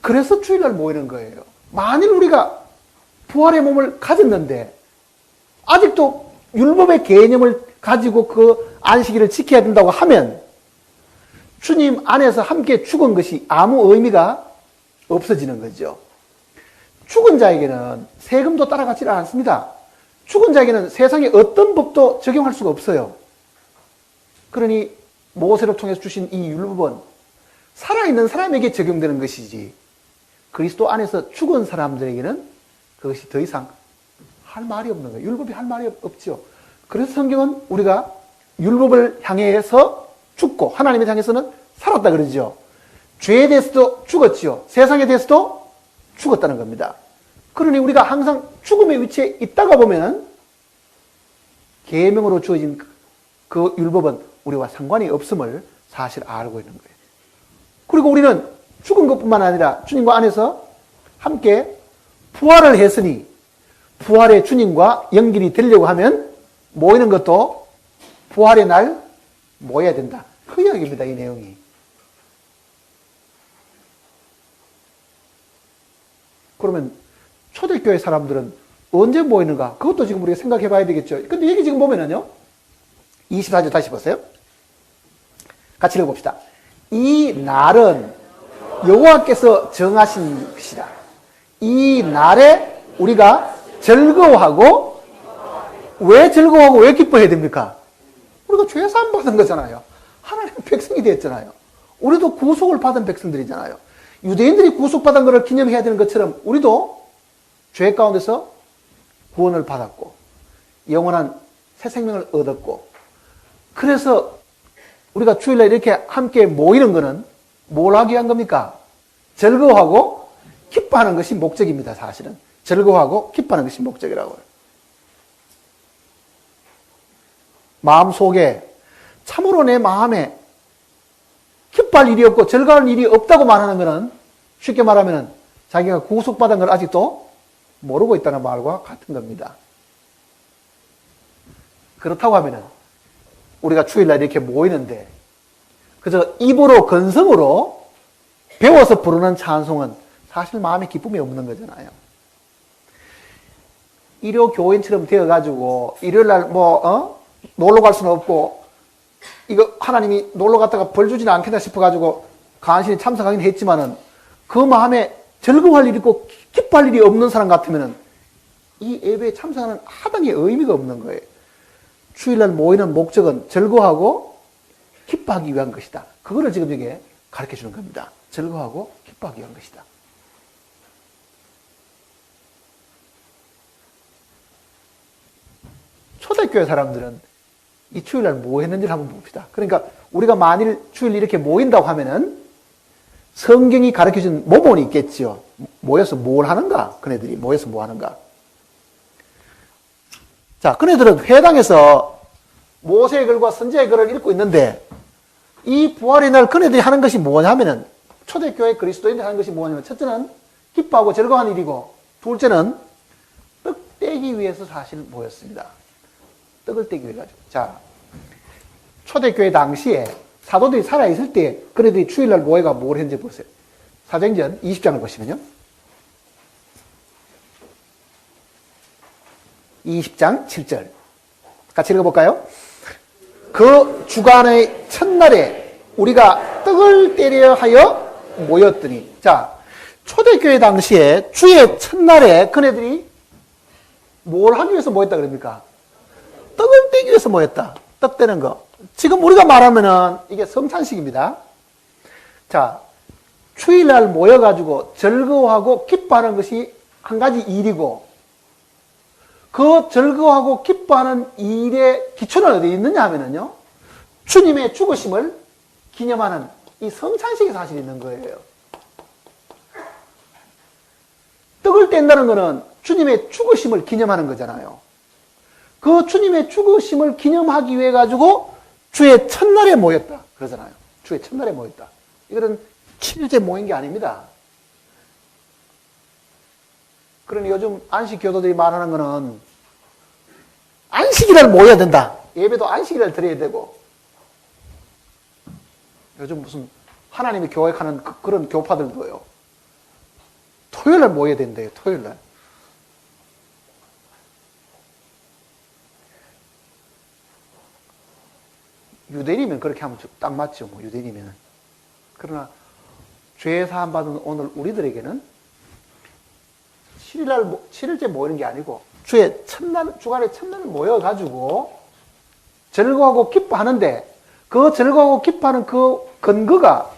Speaker 1: 그래서 주일날 모이는 거예요. 만일 우리가 부활의 몸을 가졌는데 아직도 율법의 개념을 가지고 그 안식일을 지켜야 된다고 하면 주님 안에서 함께 죽은 것이 아무 의미가 없어지는 거죠. 죽은 자에게는 세금도 따라가지 않습니다. 죽은 자에게는 세상의 어떤 법도 적용할 수가 없어요. 그러니 모세를 통해서 주신 이 율법은 살아있는 사람에게 적용되는 것이지 그리스도 안에서 죽은 사람들에게는 그것이 더 이상 할 말이 없는 거예요. 율법이 할 말이 없죠. 그래서 성경은 우리가 율법을 향해서 죽고 하나님을 향해서는 살았다 그러죠. 죄에 대해서도 죽었지요. 세상에 대해서도 죽었다는 겁니다. 그러니 우리가 항상 죽음의 위치에 있다가 보면 계명으로 주어진 그 율법은 우리와 상관이 없음을 사실 알고 있는 거예요. 그리고 우리는 죽은 것뿐만 아니라 주님과 안에서 함께 부활을 했으니 부활의 주님과 연결이 되려고 하면 모이는 것도 부활의 날 모여야 된다. 그 이야기입니다, 이 내용이. 그러면 초대교회 사람들은 언제 모이는가? 그것도 지금 우리가 생각해 봐야 되겠죠. 근데 여기 지금 보면은요, 24절 다시 보세요. 같이 읽어봅시다. 이 날은 여호와께서 정하신 것이다. 이 날에 우리가 즐거워하고, 왜 즐거워하고 왜 기뻐해야 됩니까? 우리가 죄사함 받은 거잖아요. 하나님의 백성이 되었잖아요. 우리도 구속을 받은 백성들이잖아요. 유대인들이 구속받은 것을 기념해야 되는 것처럼 우리도 죄 가운데서 구원을 받았고 영원한 새 생명을 얻었고, 그래서 우리가 주일날 이렇게 함께 모이는 것은 뭘 하기 위한 겁니까? 즐거워하고 기뻐하는 것이 목적입니다. 사실은 즐거워하고 기뻐하는 것이 목적이라고요. 마음속에 참으로 내 마음에 기뻐할 일이 없고 즐거운 일이 없다고 말하는 것은 쉽게 말하면 자기가 구속받은 걸 아직도 모르고 있다는 말과 같은 겁니다. 그렇다고 하면은 우리가 주일날 이렇게 모이는데 그저 입으로 건성으로 배워서 부르는 찬송은 사실 마음에 기쁨이 없는 거잖아요. 일요 교인처럼 되어가지고 일요일날 놀러 갈 수는 없고 이거 하나님이 놀러 갔다가 벌 주지는 않겠다 싶어가지고 간신히 참석하긴 했지만은 그 마음에 즐거워할 일이 있고 기뻐할 일이 없는 사람 같으면은 이 예배에 참석하는 하등의 의미가 없는 거예요. 주일날 모이는 목적은 즐거워하고 기뻐하기 위한 것이다. 그거를 지금 여기 가르쳐 주는 겁니다. 즐거워하고 기뻐하기 위한 것이다. 초대교회 사람들은 이 주일날 뭐 했는지를 한번 봅시다. 그러니까 우리가 만일 주일 이렇게 모인다고 하면은 성경이 가르쳐준 모본이 있겠지요. 모여서 뭘 하는가? 그네들이 모여서 뭐 하는가? 자, 그네들은 회당에서 모세의 글과 선지자의 글을 읽고 있는데 이 부활의 날 그네들이 하는 것이 뭐냐면은 초대교회 그리스도인들이 하는 것이 뭐냐면 첫째는 기뻐하고 즐거워하는 일이고 둘째는 떡 떼기 위해서 사실 모였습니다. 떡을 떼기 위해 가지고. 자, 초대교회 당시에 사도들이 살아있을 때 그네들이 주일날 모여가 뭘 했는지 보세요. 사도행전 20장을 보시면요. 20장 7절. 같이 읽어볼까요? 그 주간의 첫날에 우리가 떡을 떼려 하여 모였더니. 자, 초대교회 당시에 주의 첫날에 그네들이 뭘 하기 위해서 모였다 그럽니까? 떡을 떼기 위해서 모였다. 떡 떼는 거. 지금 우리가 말하면은 이게 성찬식입니다. 자, 주일날 모여가지고 즐거워하고 기뻐하는 것이 한 가지 일이고 그 즐거워하고 기뻐하는 일의 기초는 어디에 있느냐 하면은요, 주님의 죽으심을 기념하는 이 성찬식이 사실 있는 거예요. 떡을 뗀다는 것은 주님의 죽으심을 기념하는 거잖아요. 그 주님의 죽으심을 기념하기 위해 가지고 주의 첫날에 모였다 그러잖아요. 주의 첫날에 모였다. 이거는 7일째 모인 게 아닙니다. 그러니 요즘 안식 교도들이 말하는 거는 안식일날 모여야 된다. 예배도 안식일날 드려야 되고. 요즘 무슨 하나님이 교육하는 그런 교파들도요. 토요일날 모여야 된대요. 토요일날. 유대인이면 그렇게 하면 딱 맞죠. 뭐 유대인이면. 그러나 죄 사함 받은 오늘 우리들에게는 7일째 모이는 게 아니고 주의 첫날, 주간의 첫날 모여가지고 즐거워하고 기뻐하는데 그 즐거워하고 기뻐하는 그 근거가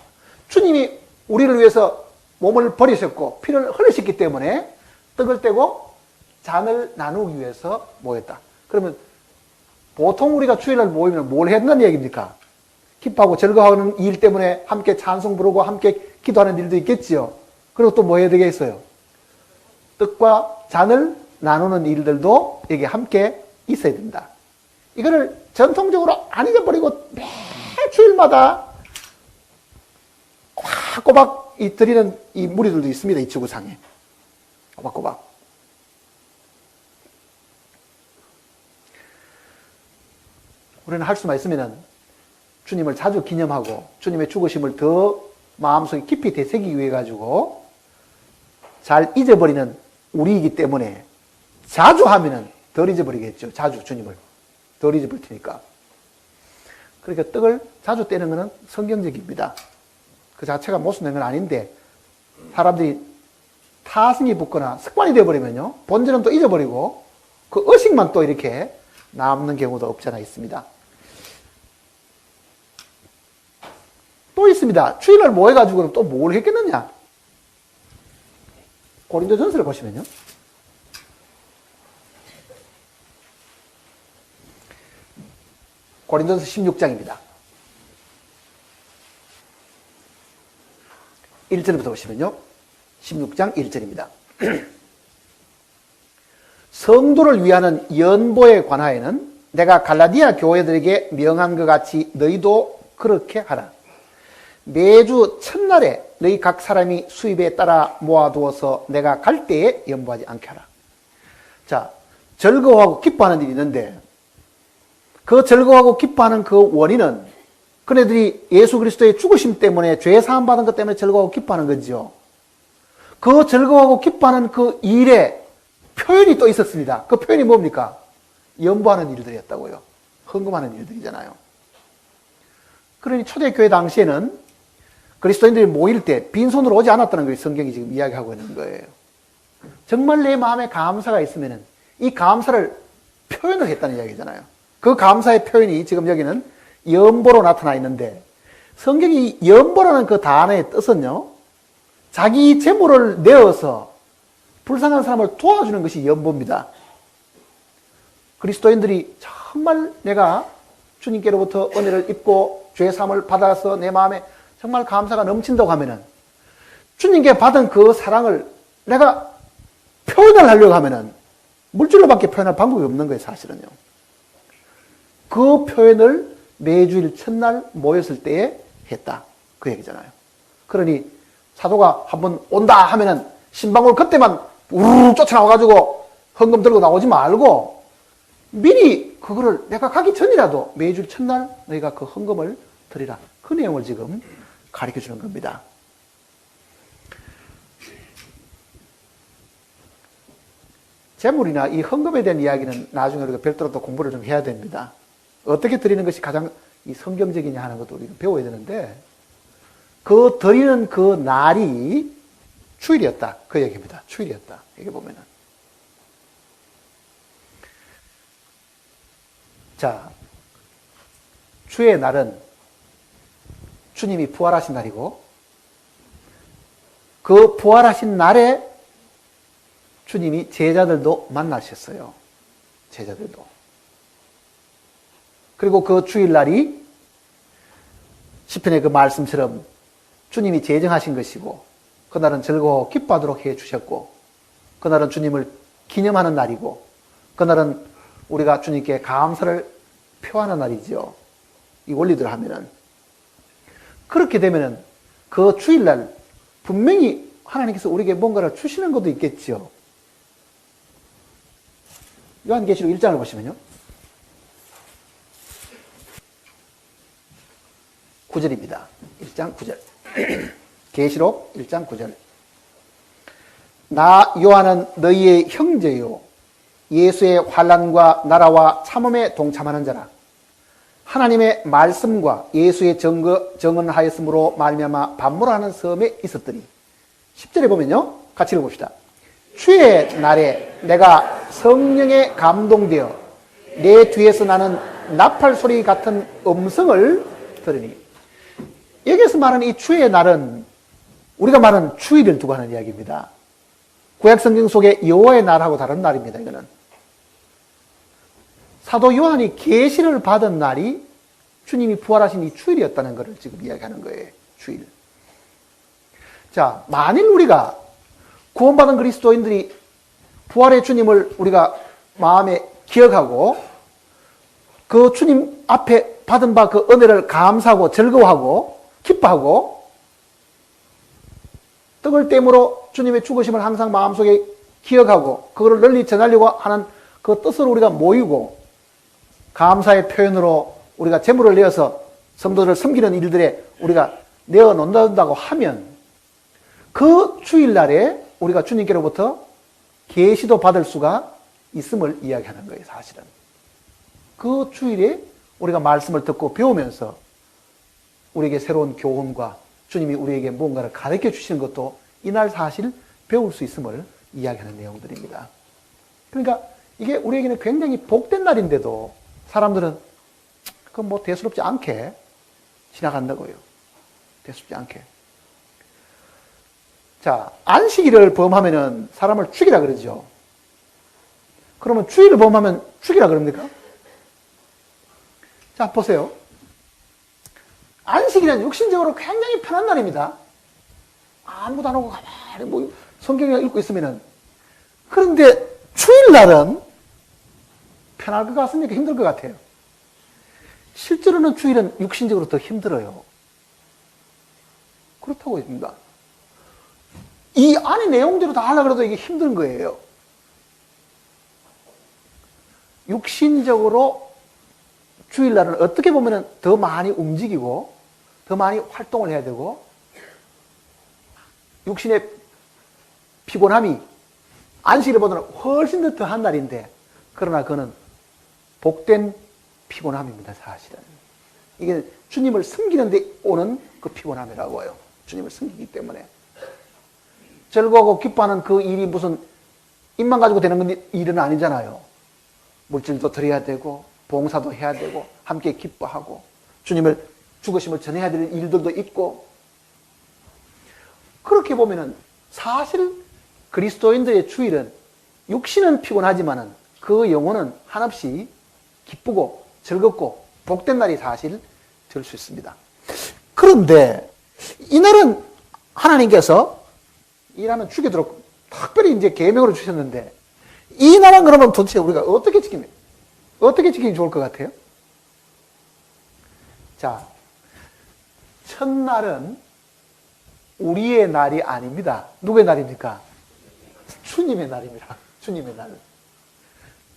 Speaker 1: 주님이 우리를 위해서 몸을 버리셨고 피를 흘리셨기 때문에 떡을 떼고 잔을 나누기 위해서 모였다. 그러면 보통 우리가 주일날 모이면 뭘 했는 얘기입니까? 기뻐하고 즐거워하는 일 때문에 함께 찬송 부르고 함께 기도하는 일도 있겠지요. 그리고 또 뭐 해야 되겠어요? 떡과 잔을 나누는 일들도 여기 함께 있어야 된다. 이거를 전통적으로 안 잊어버리고 매 주일마다 꼬박꼬박 드리는 이 무리들도 있습니다. 이 지구상에. 꼬박꼬박. 우리는 할 수만 있으면 주님을 자주 기념하고 주님의 죽으심을 더 마음속에 깊이 되새기기 위해 가지고 잘 잊어버리는 우리이기 때문에 자주 하면은 덜 잊어버리겠죠. 자주 주님을 덜 잊어버릴 테니까. 그러니까 떡을 자주 떼는 것은 성경적입니다. 그 자체가 모순된 건 아닌데 사람들이 타성이 붙거나 습관이 되어버리면요, 본질은 또 잊어버리고 그 의식만 또 이렇게 남는 경우도 없지 않아 있습니다. 또 있습니다. 주일날 모여가지고는 또 뭘 했겠느냐? 고린도전서를 보시면요. 고린도전서 16장입니다. 1절부터 보시면요. 16장 1절입니다. 성도를 위하는 연보에 관하여는 내가 갈라디아 교회들에게 명한 것 같이 너희도 그렇게 하라. 매주 첫날에 너희 각 사람이 수입에 따라 모아두어서 내가 갈 때에 연보하지 않게 하라. 자, 즐거워하고 기뻐하는 일이 있는데 그 즐거워하고 기뻐하는 그 원인은 그네들이 예수 그리스도의 죽으심 때문에 죄 사함 받은 것 때문에 즐거워하고 기뻐하는 거죠. 그 즐거워하고 기뻐하는 그 일에 표현이 또 있었습니다. 그 표현이 뭡니까? 연보하는 일들이었다고요. 헌금하는 일들이잖아요. 그러니 초대교회 당시에는 그리스도인들이 모일 때 빈손으로 오지 않았다는 걸 성경이 지금 이야기하고 있는 거예요. 정말 내 마음에 감사가 있으면 이 감사를 표현을 했다는 이야기잖아요. 그 감사의 표현이 지금 여기는 연보로 나타나 있는데 성경이 연보라는 그 단어의 뜻은요, 자기 재물을 내어서 불쌍한 사람을 도와주는 것이 연보입니다. 그리스도인들이 정말 내가 주님께로부터 은혜를 입고 죄사함을 받아서 내 마음에 정말 감사가 넘친다고 하면은, 주님께 받은 그 사랑을 내가 표현을 하려고 하면은 물질로밖에 표현할 방법이 없는 거예요, 사실은요. 그 표현을 매주일 첫날 모였을 때에 했다, 그 얘기잖아요. 그러니 사도가 한번 온다 하면은 신방울 그때만 우르르 쫓아나와가지고 헌금 들고 나오지 말고 미리 그거를 내가 가기 전이라도 매주일 첫날 너희가 그 헌금을 드리라, 그 내용을 지금 가르쳐 주는 겁니다. 재물이나 이 헌금에 대한 이야기는 나중에 우리가 별도로 또 공부를 좀 해야 됩니다. 어떻게 드리는 것이 가장 이 성경적이냐 하는 것도 우리가 배워야 되는데, 그 드리는 그 날이 주일이었다, 그 얘기입니다. 주일이었다, 여기 보면은. 자, 주의 날은 주님이 부활하신 날이고, 그 부활하신 날에 주님이 제자들도 만나셨어요. 제자들도. 그리고 그 주일날이 시편의 그 말씀처럼 주님이 제정하신 것이고, 그날은 즐거워 기뻐하도록 해 주셨고, 그날은 주님을 기념하는 날이고, 그날은 우리가 주님께 감사를 표하는 날이죠. 이 원리들 하면은. 그렇게 되면은 그 주일날 분명히 하나님께서 우리에게 뭔가를 주시는 것도 있겠죠. 요한계시록 1장을 보시면요, 9절입니다. 1장 9절. 계시록 1장 9절. 나 요한은 너희의 형제요 예수의 환난과 나라와 참음에 동참하는 자라. 하나님의 말씀과 예수의 정언하였으므로 말미암아 반모라는 섬에 있었더니. 10절에 보면요, 같이 읽어봅시다. 주의 날에 내가 성령에 감동되어 내 뒤에서 나는 나팔 소리 같은 음성을 들으니. 여기서 말하는 이 주의 날은 우리가 말하는 주일을 두고 하는 이야기입니다. 구약성경 속에 여호와의 날하고 다른 날입니다. 이거는 사도 요한이 계시를 받은 날이 주님이 부활하신 이 주일이었다는 것을 지금 이야기하는 거예요. 주일. 자, 만일 우리가 구원받은 그리스도인들이 부활의 주님을 우리가 마음에 기억하고 그 주님 앞에 받은 바 그 은혜를 감사하고 즐거워하고 기뻐하고 떡을 땜으로 주님의 죽으심을 항상 마음속에 기억하고 그거를 널리 전하려고 하는 그 뜻으로 우리가 모이고 감사의 표현으로 우리가 제물을 내어서 성도들을 섬기는 일들에 우리가 내어놓는다고 하면 그 주일날에 우리가 주님께로부터 계시도 받을 수가 있음을 이야기하는 거예요. 사실은 그 주일에 우리가 말씀을 듣고 배우면서 우리에게 새로운 교훈과 주님이 우리에게 무언가를 가르쳐 주시는 것도 이날 사실 배울 수 있음을 이야기하는 내용들입니다. 그러니까 이게 우리에게는 굉장히 복된 날인데도 사람들은 그 뭐 대수롭지 않게 지나간다고요. 대수롭지 않게. 자, 안식일을 범하면은 사람을 죽이라 그러죠. 그러면 주일을 범하면 죽이라 그럽니까? 자, 보세요. 안식일은 육신적으로 굉장히 편한 날입니다. 아무것도 안 하고 가만히 뭐 성경을 읽고 있으면은. 그런데 주일날은 편할 것 같습니까? 힘들 것 같아요. 실제로는 주일은 육신적으로 더 힘들어요. 그렇다고 했습니다. 이 안의 내용대로 다 하려고 해도 이게 힘든 거예요. 육신적으로 주일날은 어떻게 보면 더 많이 움직이고 더 많이 활동을 해야 되고 육신의 피곤함이 안식일을 보다는 훨씬 더 더한 날인데 그러나 그는 복된 피곤함입니다. 사실은 이게 주님을 섬기는 데 오는 그 피곤함이라고 해요. 주님을 섬기기 때문에 즐거워하고 기뻐하는 그 일이 무슨 입만 가지고 되는 일은 아니잖아요. 물질도 드려야 되고 봉사도 해야 되고 함께 기뻐하고 주님을 죽으심을 전해야 될 일들도 있고 그렇게 보면은 사실 그리스도인들의 주일은 육신은 피곤하지만은 그 영혼은 한없이 기쁘고 즐겁고 복된 날이 사실 될 수 있습니다. 그런데 이날은 하나님께서 이 날은 죽이도록 특별히 이제 계명으로 주셨는데 이 날은 그러면 도대체 우리가 어떻게 지키면 좋을 것 같아요? 자, 첫날은 우리의 날이 아닙니다. 누구의 날입니까? 주님의 날입니다. 주님의 날.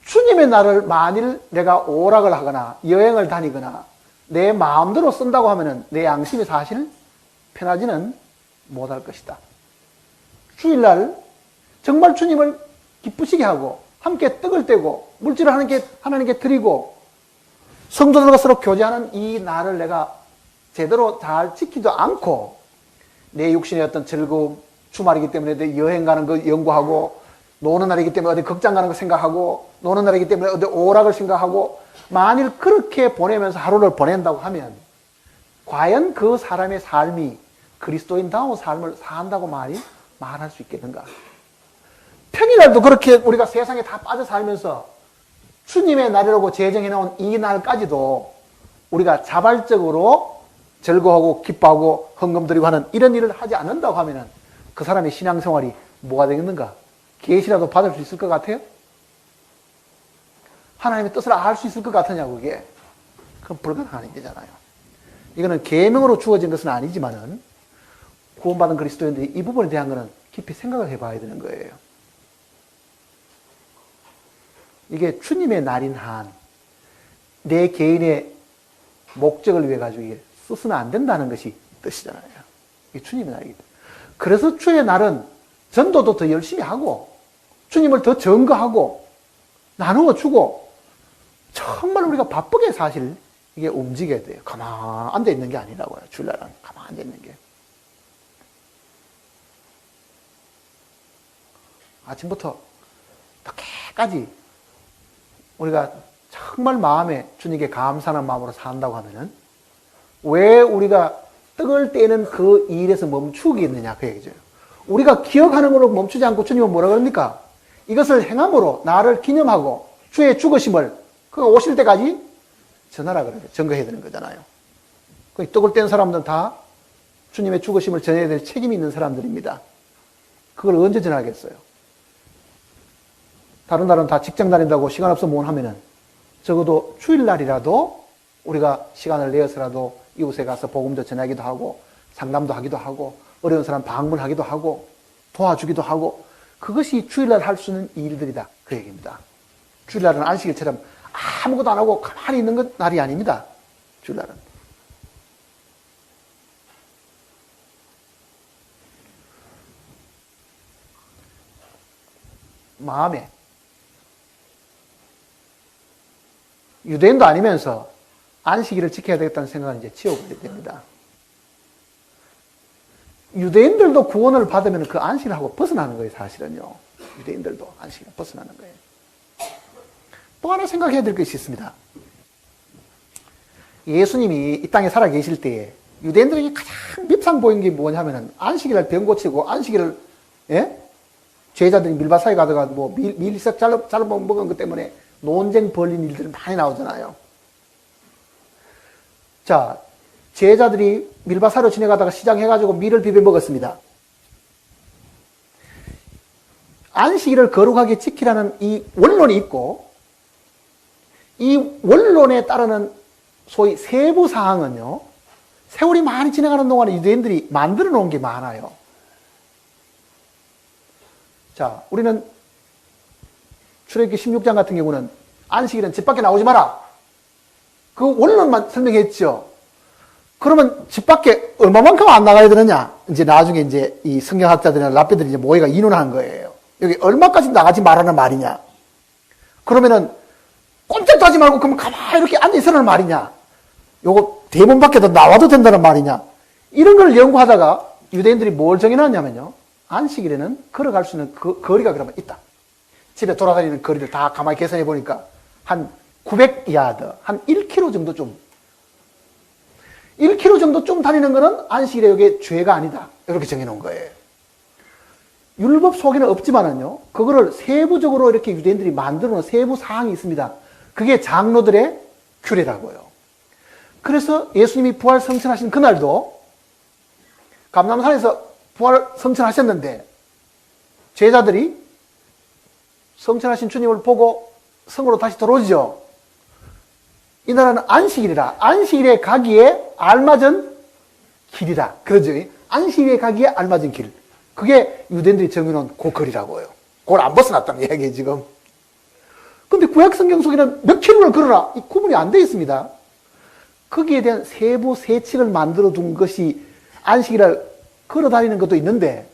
Speaker 1: 주님의 날을 만일 내가 오락을 하거나 여행을 다니거나 내 마음대로 쓴다고 하면은 내 양심이 사실 편하지는 못할 것이다. 주일날 정말 주님을 기쁘시게 하고 함께 떡을 떼고 물질을 하나님께 드리고 성도들과 서로 교제하는 이 날을 내가 제대로 잘 지키지도 않고 내 육신의 어떤 즐거움, 주말이기 때문에 내 여행 가는 거 연구하고 노는 날이기 때문에 어디 극장 가는 거 생각하고 노는 날이기 때문에 어디 오락을 생각하고 만일 그렇게 보내면서 하루를 보낸다고 하면 과연 그 사람의 삶이 그리스도인다운 삶을 산다고 말할 수 있겠는가? 평일날도 그렇게 우리가 세상에 다 빠져 살면서 주님의 날이라고 제정해 놓은 이 날까지도 우리가 자발적으로 즐거워하고 기뻐하고 헌금 드리고 하는 이런 일을 하지 않는다고 하면은 그 사람의 신앙생활이 뭐가 되겠는가? 계시라도 받을 수 있을 것 같아요? 하나님의 뜻을 알 수 있을 것 같으냐고 그게? 그건 불가능한 일이잖아요. 이거는 계명으로 주어진 것은 아니지만은 구원받은 그리스도인들이 이 부분에 대한 거는 깊이 생각을 해봐야 되는 거예요. 이게 주님의 날인 한 내 개인의 목적을 위해 가지고 이게 쓰서는 안 된다는 것이 뜻이잖아요. 이게 주님의 날이기 때문에. 그래서 주의 날은 전도도 더 열심히 하고 주님을 더 증거하고 나누어 주고 정말 우리가 바쁘게 사실 이게 움직여야 돼요. 가만 앉아 있는 게 아니라고요. 주일날은 가만 앉아 있는 게. 아침부터 늦게까지 우리가 정말 마음에 주님께 감사하는 마음으로 산다고 하면은 왜 우리가 떡을 떼는 그 일에서 멈추겠느냐 그 얘기죠. 우리가 기억하는 걸로 멈추지 않고 주님은 뭐라 그럽니까? 이것을 행함으로 나를 기념하고 주의 죽으심을 그 오실 때까지 전하라 그래요. 증거해야 되는 거잖아요. 그 떡을 뗀 사람들은 다 주님의 죽으심을 전해야 될 책임이 있는 사람들입니다. 그걸 언제 전하겠어요? 다른 날은 다 직장 다닌다고 시간 없어 못 하면은 적어도 주일날이라도 우리가 시간을 내어서라도 이웃에 가서 복음도 전하기도 하고 상담도 하기도 하고 어려운 사람 방문하기도 하고 도와주기도 하고 그것이 주일날 할 수 있는 일들이다. 그 얘기입니다. 주일날은 안식일처럼 아무것도 안 하고 가만히 있는 건 날이 아닙니다. 주일날은. 마음에 유대인도 아니면서 안식일을 지켜야 되겠다는 생각을 이제 지워버려야 됩니다. 유대인들도 구원을 받으면 그 안식일하고 벗어나는 거예요, 사실은요. 유대인들도 안식일 벗어나는 거예요. 또 하나 생각해야 될 것이 있습니다. 예수님이 이 땅에 살아 계실 때에 유대인들에게 가장 밉상 보인 게 뭐냐면은 안식일날 병 고치고 안식일을, 예? 제자들이 밀밭사에 가다가 뭐 밀석 잘라 먹은 것 때문에 논쟁 벌린 일들이 많이 나오잖아요. 자, 제자들이 밀밭사로 지나가다가 시장해가지고 밀을 비벼 먹었습니다. 안식일을 거룩하게 지키라는 이 원론이 있고 이 원론에 따르는 소위 세부 사항은요, 세월이 많이 지나가는 동안에 유대인들이 만들어 놓은 게 많아요. 자, 우리는 출애굽기 16장 같은 경우는 안식일은 집 밖에 나오지 마라. 그 원론만 설명했죠. 그러면 집 밖에 얼마만큼 안 나가야 되느냐? 이제 나중에 이제 이 성경학자들이나 랍비들이 이제 모여가 이론한 거예요. 여기 얼마까지 나가지 말라는 말이냐? 그러면은 꼼짝도 하지 말고 그러면 가만히 이렇게 앉아 있으라는 말이냐? 요거 대문 밖에도 나와도 된다는 말이냐? 이런 걸 연구하다가 유대인들이 뭘 정해놨냐면요. 안식일에는 걸어갈 수 있는 그 거리가 그러면 있다. 집에 돌아다니는 거리를 다 가만히 계산해 보니까 한 900야드, 한 1km 정도쯤. 1km 정도쯤 다니는 거는 안식일에 여기 죄가 아니다. 이렇게 정해놓은 거예요. 율법 속에는 없지만은요, 그거를 세부적으로 이렇게 유대인들이 만들어 놓은 세부 사항이 있습니다. 그게 장로들의 규례라고요. 그래서 예수님이 부활 성천하신 그날도 감람산에서 부활 성천하셨는데 제자들이 성천하신 주님을 보고 성으로 다시 들어오죠. 이날은 안식일이라 안식일에 가기에 알맞은 길이다. 그러죠. 안식일에 가기에 알맞은 길. 그게 유대인들이 정해놓은 그 거리라고요. 그걸 안 벗어났다는 이야기예요, 지금. 근데 구약 성경 속에는 몇 킬로를 걸어라. 이 구분이 안 되어 있습니다. 거기에 대한 세부 세칙을 만들어 둔 것이 안식일을 걸어 다니는 것도 있는데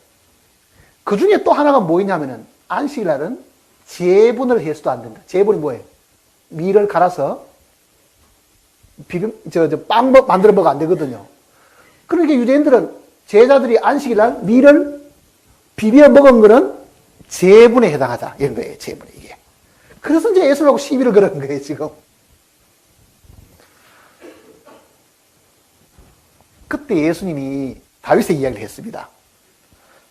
Speaker 1: 그 중에 또 하나가 뭐냐면은 안식일날은 제분을 해서도 안 된다. 제분이 뭐예요? 밀을 갈아서 빵 만들어 먹으면 안 되거든요. 그러니까 유대인들은 제자들이 안식일날 밀을 비벼 먹은 거는 제분에 해당하다. 이런 거예요, 제분에 이게. 그래서 이제 예수님하고 시비를 걸은 거예요, 지금. 그때 예수님이 다윗의 이야기를 했습니다.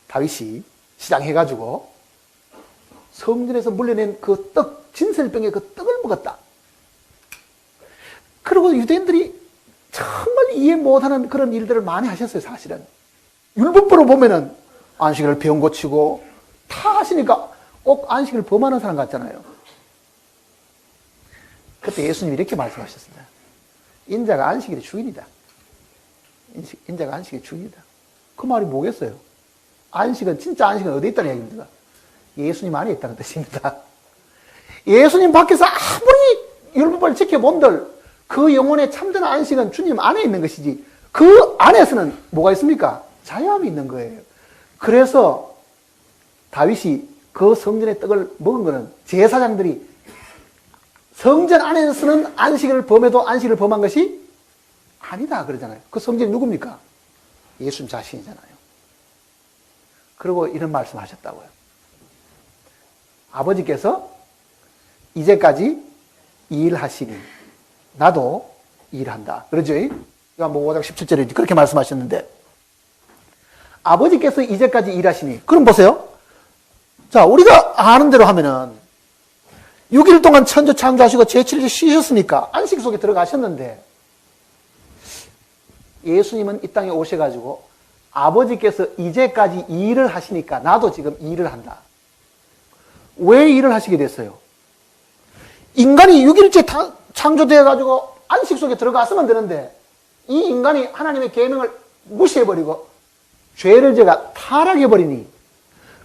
Speaker 1: 다윗이 시장해가지고 성전에서 물려낸 그 떡, 진설병의 그 떡을 먹었다. 그리고 유대인들이 정말 이해 못하는 그런 일들을 많이 하셨어요, 사실은. 율법부로 보면은 안식일을 병 고치고 다 하시니까 꼭 안식일을 범하는 사람 같잖아요. 그때 예수님이 이렇게 말씀하셨습니다. 인자가 안식일의 주인이다. 인자가 안식의 주인이다. 그 말이 뭐겠어요? 안식은, 진짜 안식은 어디에 있다는 얘기입니까? 예수님 안에 있다는 뜻입니다. 예수님 밖에서 아무리 율법을 지켜본들 그 영혼의 참된 안식은 주님 안에 있는 것이지 그 안에서는 뭐가 있습니까? 자유함이 있는 거예요. 그래서 다윗이 그 성전의 떡을 먹은 거는 제사장들이 성전 안에서는 안식을 범해도 안식을 범한 것이 아니다 그러잖아요. 그 성전이 누굽니까? 예수님 자신이잖아요. 그리고 이런 말씀하셨다고요. 아버지께서 이제까지 일하시니 나도 일한다. 그러죠? 요한복음 5장 17절에 그렇게 말씀하셨는데 아버지께서 이제까지 일하시니 그럼 보세요. 자, 우리가 아는 대로 하면은 6일 동안 천지 창조하시고 제7일 쉬셨으니까 안식 속에 들어가셨는데 예수님은 이 땅에 오셔가지고 아버지께서 이제까지 일을 하시니까 나도 지금 일을 한다. 왜 일을 하시게 됐어요? 인간이 6일째 창조되어가지고 안식 속에 들어갔으면 되는데 이 인간이 하나님의 계명을 무시해버리고 죄를 제가 타락해버리니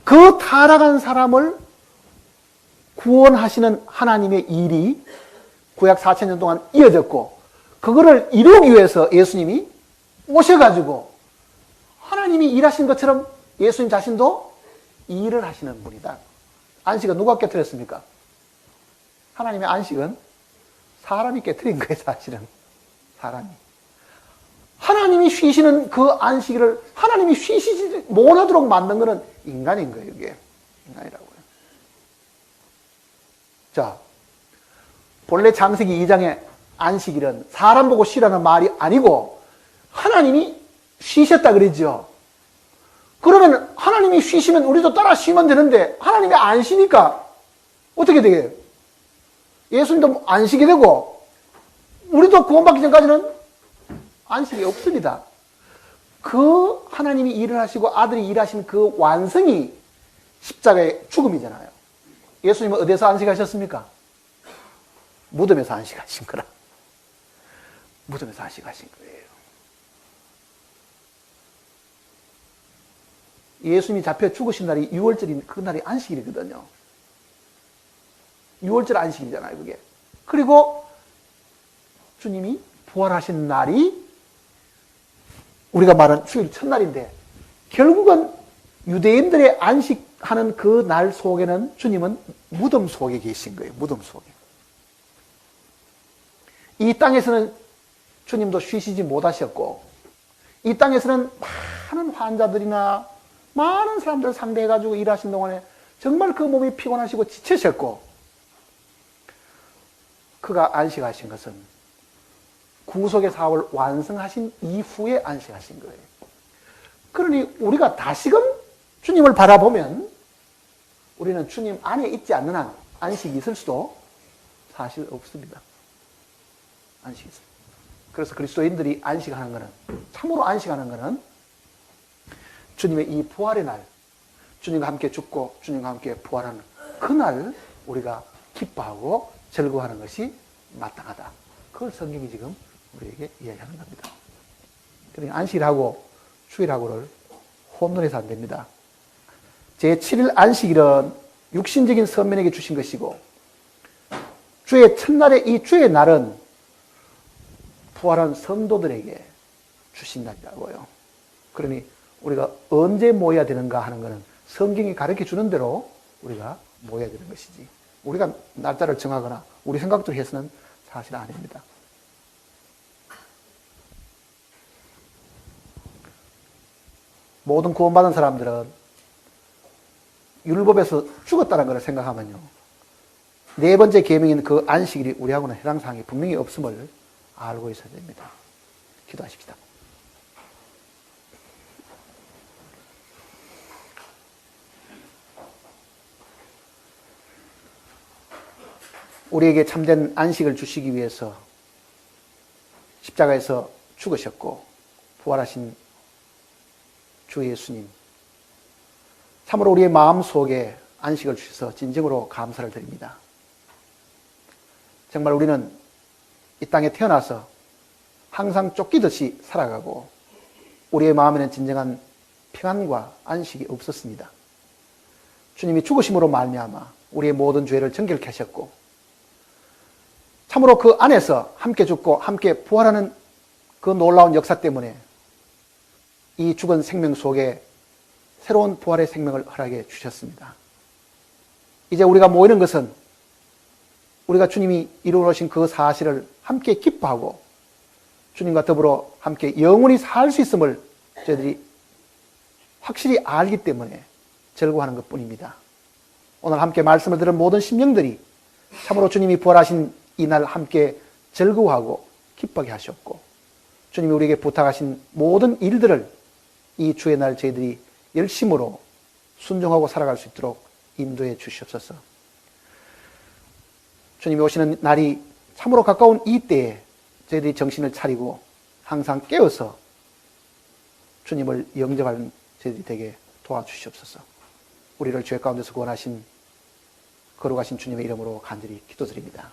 Speaker 1: 그 타락한 사람을 구원하시는 하나님의 일이 구약 4000년 동안 이어졌고 그거를 이루기 위해서 예수님이 오셔가지고 하나님이 일하신 것처럼 예수님 자신도 일을 하시는 분이다. 안식은 누가 깨뜨렸습니까? 하나님의 안식은 사람이 깨뜨린 거예요, 사실은. 사람이. 하나님이 쉬시는 그 안식일을 하나님이 쉬시지 못하도록 만든 것은 인간인 거예요, 이게. 인간이라고요. 자, 본래 창세기 2장의 안식일은 사람 보고 쉬라는 말이 아니고 하나님이 쉬셨다 그러죠. 그러면 하나님이 쉬시면 우리도 따라 쉬면 되는데 하나님이 안 쉬니까 어떻게 되게요? 예수님도 안 쉬게 되고 우리도 구원받기 전까지는 안식이 없습니다. 그 하나님이 일을 하시고 아들이 일하신 그 완성이 십자가의 죽음이잖아요. 예수님은 어디서 안식하셨습니까? 무덤에서 안식하신 거라. 무덤에서 안식하신 거예요. 예수님이 잡혀 죽으신 날이 6월절인 그 날이 안식일이거든요. 6월절 안식일이잖아요, 그게. 그리고 주님이 부활하신 날이 우리가 말한 주일 첫날인데 결국은 유대인들의 안식하는 그 날 속에는 주님은 무덤 속에 계신 거예요. 무덤 속에. 이 땅에서는 주님도 쉬시지 못하셨고 이 땅에서는 많은 환자들이나 많은 사람들을 상대해가지고 일하신 동안에 정말 그 몸이 피곤하시고 지치셨고 그가 안식하신 것은 구속의 사업을 완성하신 이후에 안식하신 거예요. 그러니 우리가 다시금 주님을 바라보면 우리는 주님 안에 있지 않는 한 안식이 있을 수도 사실 없습니다. 안식이 있습니다. 그래서 그리스도인들이 안식하는 것은, 참으로 안식하는 것은 주님의 이 부활의 날, 주님과 함께 죽고 주님과 함께 부활하는 그날 우리가 기뻐하고 즐거워하는 것이 마땅하다. 그걸 성경이 지금 우리에게 이야기하는 겁니다. 그러니까 안식일하고 주일하고를 혼돈해서 안 됩니다. 제7일 안식일은 육신적인 선민에게 주신 것이고, 주의 첫날의 이 주의 날은 부활한 성도들에게 주신 날이라고요. 그러니 우리가 언제 모여야 되는가 하는 것은 성경이 가르쳐 주는 대로 우리가 모여야 되는 것이지, 우리가 날짜를 정하거나 우리 생각대로 해서는 사실 아닙니다. 모든 구원받은 사람들은 율법에서 죽었다는 것을 생각하면요, 네 번째 계명인 그 안식일이 우리하고는 해당사항이 분명히 없음을 알고 있어야 됩니다. 기도하십시다. 우리에게 참된 안식을 주시기 위해서 십자가에서 죽으셨고 부활하신 주 예수님, 참으로 우리의 마음속에 안식을 주셔서 진정으로 감사를 드립니다. 정말 우리는 이 땅에 태어나서 항상 쫓기듯이 살아가고 우리의 마음에는 진정한 평안과 안식이 없었습니다. 주님이 죽으심으로 말미암아 우리의 모든 죄를 정결케 하셨고, 참으로 그 안에서 함께 죽고 함께 부활하는 그 놀라운 역사 때문에 이 죽은 생명 속에 새로운 부활의 생명을 허락해 주셨습니다. 이제 우리가 모이는 것은 우리가 주님이 이루어 놓으신 그 사실을 함께 기뻐하고 주님과 더불어 함께 영원히 살 수 있음을 저희들이 확실히 알기 때문에 즐거워하는 것뿐입니다. 오늘 함께 말씀을 들은 모든 심령들이 참으로 주님이 부활하신 이날 함께 즐거워하고 기쁘게 하셨고, 주님이 우리에게 부탁하신 모든 일들을 이 주의 날 저희들이 열심으로 순종하고 살아갈 수 있도록 인도해 주시옵소서. 주님이 오시는 날이 참으로 가까운 이 때에 저희들이 정신을 차리고 항상 깨어서 주님을 영접하는 저희들이 되게 도와주시옵소서. 우리를 죄 가운데서 구원하신 거룩하신 주님의 이름으로 간절히 기도드립니다.